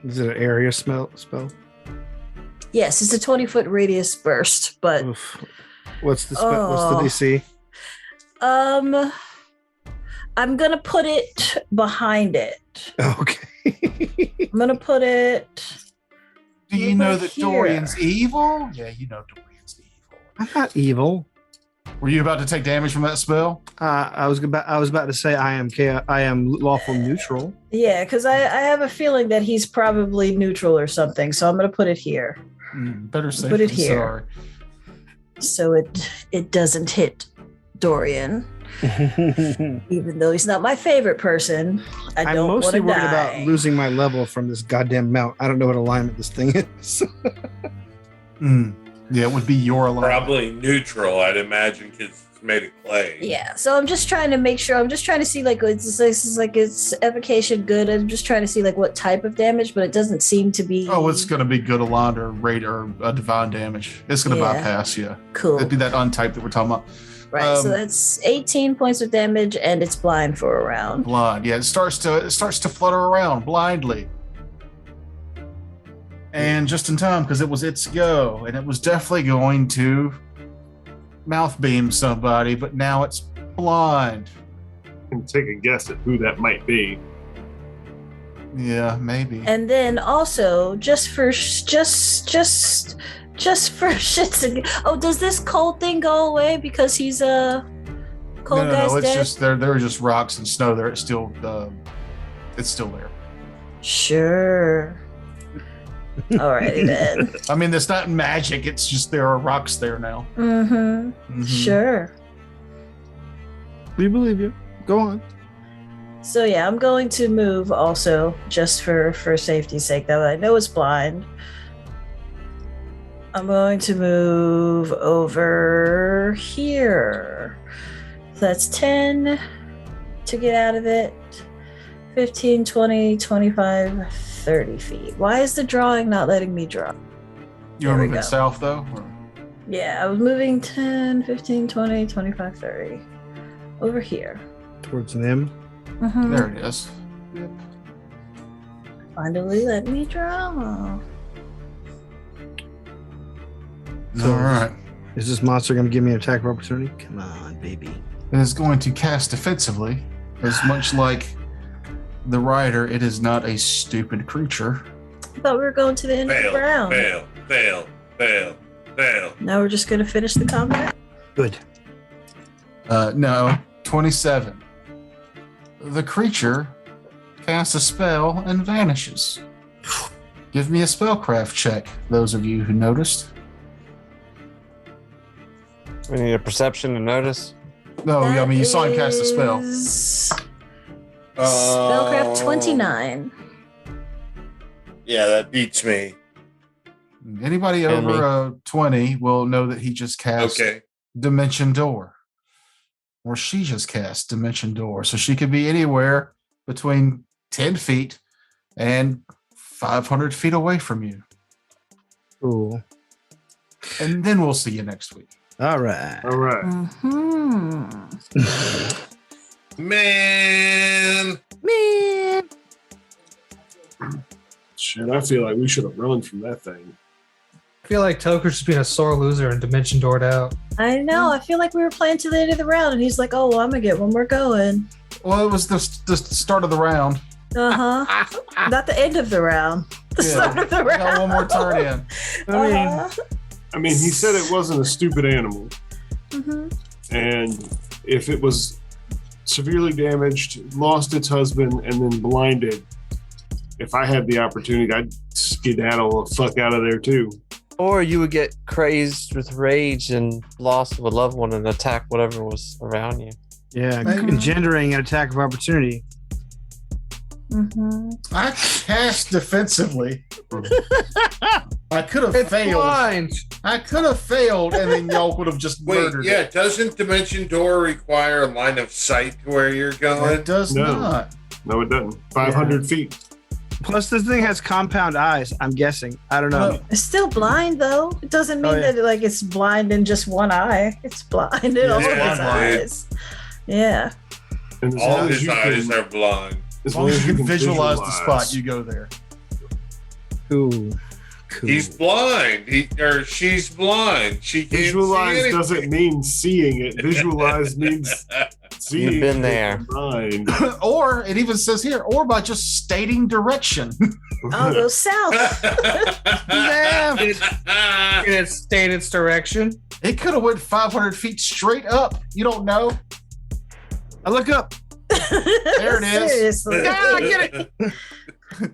Is it an area spell? yes, it's a 20-foot radius burst, but Oof. What's the DC? I'm gonna put it behind it. Okay. I'm gonna put it. Do you know Over that here. Dorian's evil? Yeah, you know Dorian's evil. I'm not evil. Were you about to take damage from that spell? I was about to say I am lawful neutral. Yeah, because I have a feeling that he's probably neutral or something. So I'm gonna put it here, Better safe Put it than here. so it doesn't hit Dorian, even though he's not my favorite person. I I'm don't want mostly to worried die. about losing my level from this goddamn mount. I don't know what alignment this thing is. Yeah, it would be your alignment. Probably neutral, I'd imagine, because it's made of clay. Yeah, so I'm just trying to make sure. I'm just trying to see it's evocation good. I'm just trying to see like what type of damage, but it doesn't seem to be. Oh, it's going to be good aligned or rate or divine damage. It's going to Yeah. bypass you. cool. It'd be that untyped that we're talking about. Right, so that's 18 points of damage, and it's blind for a round. Blind. Yeah, it starts to flutter around blindly. And just in time, because it was its go, and it was definitely going to mouth beam somebody, but now it's blind. And take a guess at who that might be. Yeah, maybe. And then also, just for shits and oh, does this cold thing go away because he's a cold no, guy's it's dead? just there are just rocks and snow there. It's still there. Sure. Alrighty then. I mean, it's not magic. It's just there are rocks there now. Mm-hmm. Mhm. Sure. We believe you. Go on. So yeah, I'm going to move also just for safety's sake. Though I know it's blind. I'm going to move over here. So that's 10 to get out of it. 15, 20, 25, 30 feet. Why is the drawing not letting me draw? You There were we moving go. south though? Or- Yeah, I was moving 10, 15, 20, 25, 30. Over here. Towards them. Mhm. There it is. Yep. Finally let me draw. So- All right. Is this monster going to give me an attack of opportunity? Come on, baby. It is going to cast defensively, as much like the rider. It is not a stupid creature. I thought we were going to the end of the round. Fail. Now we're just going to finish the combat? Good. No, 27. The creature casts a spell and vanishes. Give me a spellcraft check, those of you who noticed. We need a perception to notice. No, I mean, you saw him cast a spell. Spellcraft 29. Yeah, that beats me. Anybody And over 20 will know that he just cast Okay. Dimension Door. Or she just cast Dimension Door. So she could be anywhere between 10 feet and 500 feet away from you. Cool. And then we'll see you next week. All right. All right. Man. Shit, I feel like we should have run from that thing. I feel like Toker's just being a sore loser and Dimension Doored out. I know. I feel like we were playing to the end of the round, and he's like, "Oh, well, I'm gonna get one more going." Well, it was the start of the round. Not the end of the round. The start of the We round. got one more turn in. I mean, he said it wasn't a stupid animal. Mhm. And if it was severely damaged, lost its husband, and then blinded, if I had the opportunity, I'd skedaddle the fuck out of there too. Or you would get crazed with rage and loss of a loved one and attack whatever was around you. Yeah, Maybe. engendering an attack of opportunity. Mm-hmm. I cast defensively. I could have It's failed. blind. I could have failed, and then y'all would have just Wait, murdered yeah, it. doesn't Dimension Door require a line of sight to where you're going? It does No. not. No, it doesn't. 500 feet. Plus, this thing has compound eyes. I'm guessing. I don't know. It's still blind though. It doesn't mean yeah. that like it's blind in just one eye. It's blind in all of it's his blind. eyes. Yeah. And as All long as his you eyes can, are blind. As long as you can visualize the spot, you go there. Cool. He's blind. She's blind. She can't Visualize see doesn't mean seeing it. Visualize means seeing. You've been it there. with your mind. Or it even says here, or by just stating direction. I'll go south. Yeah. In its stated direction. It could have went 500 feet straight up. You don't know. I look up. There it is. Seriously. Ah, I get it.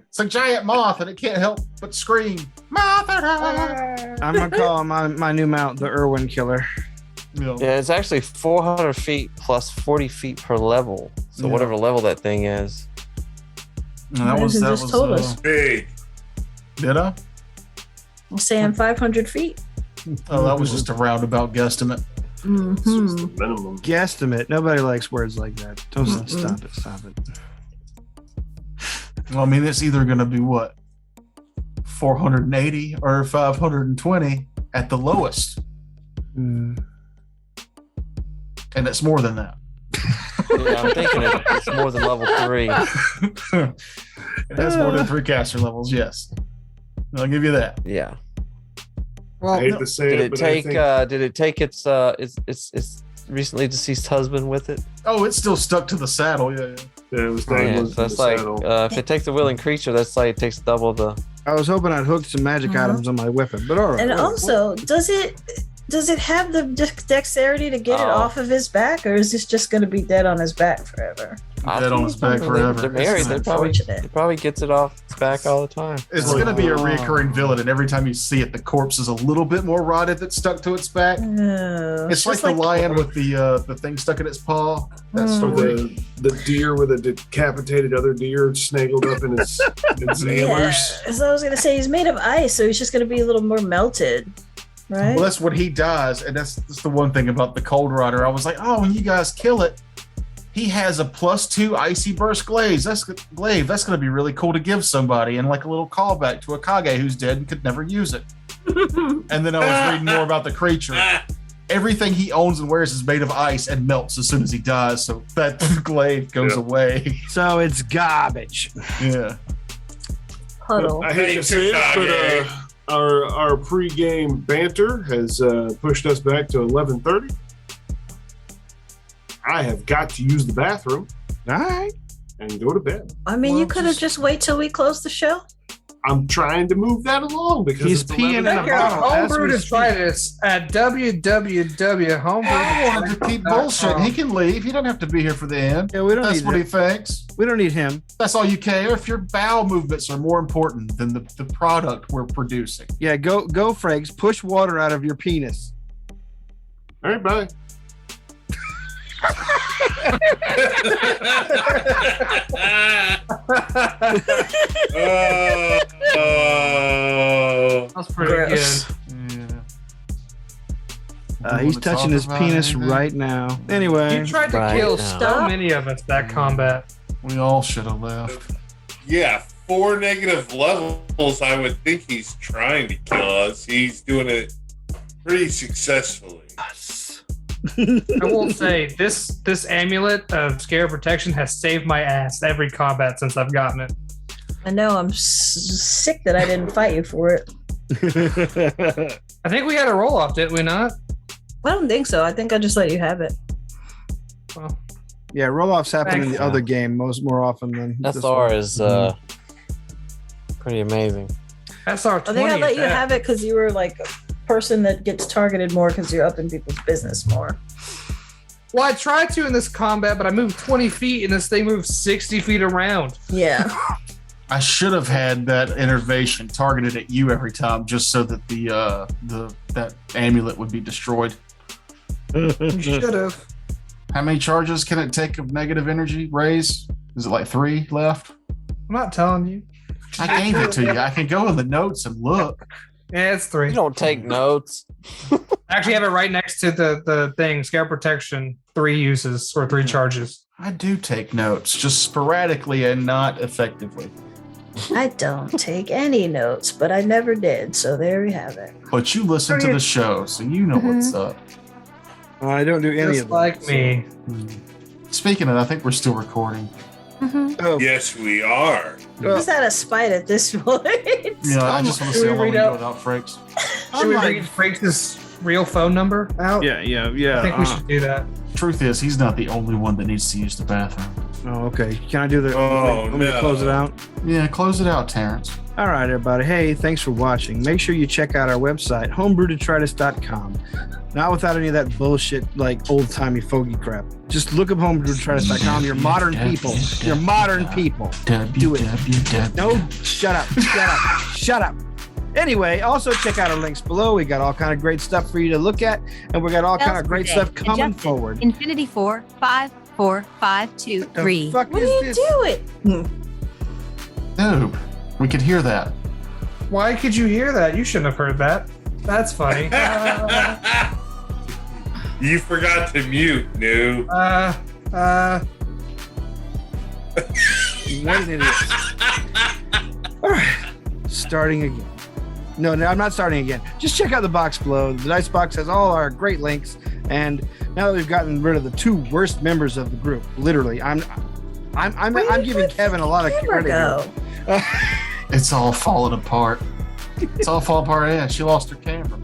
It's a giant moth, and it can't help but scream. Moth! I'm gonna call my new mount the Irwin Killer. Yeah. Yeah, it's actually 400 feet plus 40 feet per level. So Yeah. whatever level that thing is. That was Imagine just told us. Big. Did I? I'm saying 500 feet. Oh, that was just a roundabout guesstimate. It's just Mm-hmm. the minimum. Guesstimate. Nobody likes words like that. Don't stop it. Stop it. Well, I mean, it's either going to be what? 480 or 520 at the lowest. Mm. And it's more than that. Yeah, I'm thinking it's more than level 3. It has more than 3 caster levels, yes. I'll give you that. Yeah. Well, I hate no, to say Did it, it but take I think did it take its recently deceased husband with it? Oh, it's still stuck to the saddle. Yeah, yeah. it was Yeah, dangling so from that's the like saddle. if it takes a willing creature, that's like it takes double the. I was hoping I'd hook some magic items on my weapon, but all right. And whatever. also, does it have the dexterity to get it Oh. off of his back, or is this just going to be dead on his back forever? Dead on his back forever. They're married. It's They probably unfortunate. it probably gets it off its back all the time. It's going to be a reoccurring villain, and every time you see it, the corpse is a little bit more rotted that's stuck to its back. No. It's like just the lion with the thing stuck in its paw. That Mm. story. the deer with a decapitated other deer snaggled up in its antlers. So I was going to say he's made of ice, so he's just going to be a little more melted, right? Well, that's what he does, and that's the one thing about the Cold Rider. I was like, oh, when you guys kill it, he has a +2 icy burst glaive. That's going to be really cool to give somebody, and like a little callback to a Kage who's dead and could never use it. And then I was reading more about the creature. Everything he owns and wears is made of ice and melts as soon as he dies, so that glaive goes Yep. away. So it's garbage. Yeah. Puddle. I hate to say it, but our pre-game banter has pushed us back to 11:30. I have got to use the bathroom All right. and go to bed. I mean, Well, you could have just- just wait till we close the show. I'm trying to move that along because He's it's peeing in 11. a check your bottle as homebrew we detritus at www.homebrew. I wanted to keep bullshit. He can leave. He doesn't have to be here for the end. Yeah, we don't That's need what he him. thinks. We don't need him. That's all you care. If your bowel movements are more important than the product we're producing. Yeah, go, Frags. Push water out of your penis. All right, bye. That's pretty Gross. good. He's touching his penis right now. Anyway, You tried to Right kill now. so many of us that combat. We all should have left. Yeah, 4 negative levels. I would think he's trying to kill us. He's doing it pretty successfully. I will say this amulet of scare protection has saved my ass every combat since I've gotten it. I know I'm sick that I didn't fight you for it. I think we had a roll off, did we not? I don't think so. I think I just let you have it. Well, yeah, roll-offs happen in Thanks. the other game more often than this SR one. is pretty amazing. that's our I 20. think I let you attack. have it because you were like a person that gets targeted more because you're up in people's business more. Well, I tried to in this combat, but I moved 20 feet and this thing moved 60 feet around. Yeah. I should have had that innervation targeted at you every time, just so that that amulet would be destroyed. You should have. How many charges can it take of negative energy raise? Is it like 3 left? I'm not telling you. I gave it to you. I can go in the notes and look. Yeah, it's 3. You don't take notes. I actually have it right next to the thing. Scare protection, 3 uses or 3 charges. I do take notes, just sporadically and not effectively. I don't take any notes, but I never did. So there you have it. But you listen to the show, so you know what's up. I don't do any Just of like that, me. Speaking of, I think we're still recording. Oh, Yes, we are. Who's out of spite at this point? Yeah, I just want to see how long we read go out- without Frakes. Should we like- read Frakes' real phone number out? yeah. I think we should do that. Truth is, he's not the only one that needs to use the bathroom. Oh, okay. Can I do the? Oh, let me no. close it out. Yeah, close it out, Terrence. All right, everybody. Hey, thanks for watching. Make sure you check out our website, homebrewdetritus.com. Not without any of that bullshit, like old-timey fogey crap. Just look up homebrewdetritus.com. You're modern people. You're modern people. Do it. No, shut up. Shut up. Anyway, also check out our links below. We got all kind of great stuff for you to look at, and we got all kind of great stuff coming forward. Infinity 4, 5, 4, 5, 2, The 3. fuck What is are you this? doing? Noob, we could hear that. Why could you hear that? You shouldn't have heard that. That's funny. You forgot to mute, noob. What an idiot. All right, starting again. No, I'm not starting again. Just check out the box below. The Dice Box has all our great links, and now that we've gotten rid of the 2 worst members of the group, literally, I'm giving Kevin a lot of Camera credit. go. It's all falling apart. It's all falling apart. Yeah, she lost her camera.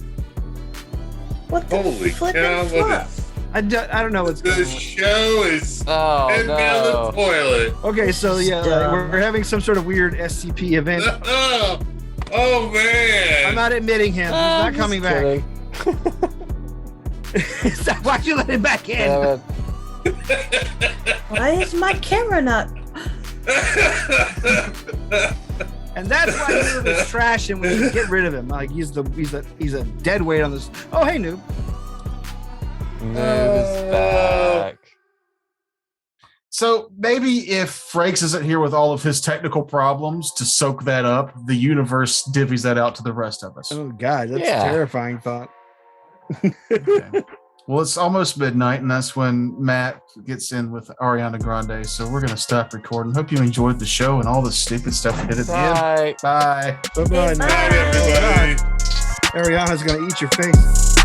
What the Holy flipping cow, what fuck? is I don't know what's going the on. show is Oh heading down the no. toilet. Okay, so yeah, like, we're having some sort of weird SCP event. Oh man. I'm not admitting him. He's not coming back. Why'd you let him back in? Damn it. Why is my camera not? And that's why Noob is trash, and we need to get rid of him. Like he's a dead weight on this. Oh, hey Noob. Noob is back. So maybe if Frakes isn't here with all of his technical problems to soak that up, the universe divvies that out to the rest of us. Oh God, that's Yeah. a terrifying thought. Okay. Well, it's almost midnight, and that's when Matt gets in with Ariana Grande. So we're going to stop recording. Hope you enjoyed the show and all the stupid stuff we did at the end. Bye. Bye. Bye bye. Bye. Bye, everybody. Ariana's gonna eat your face.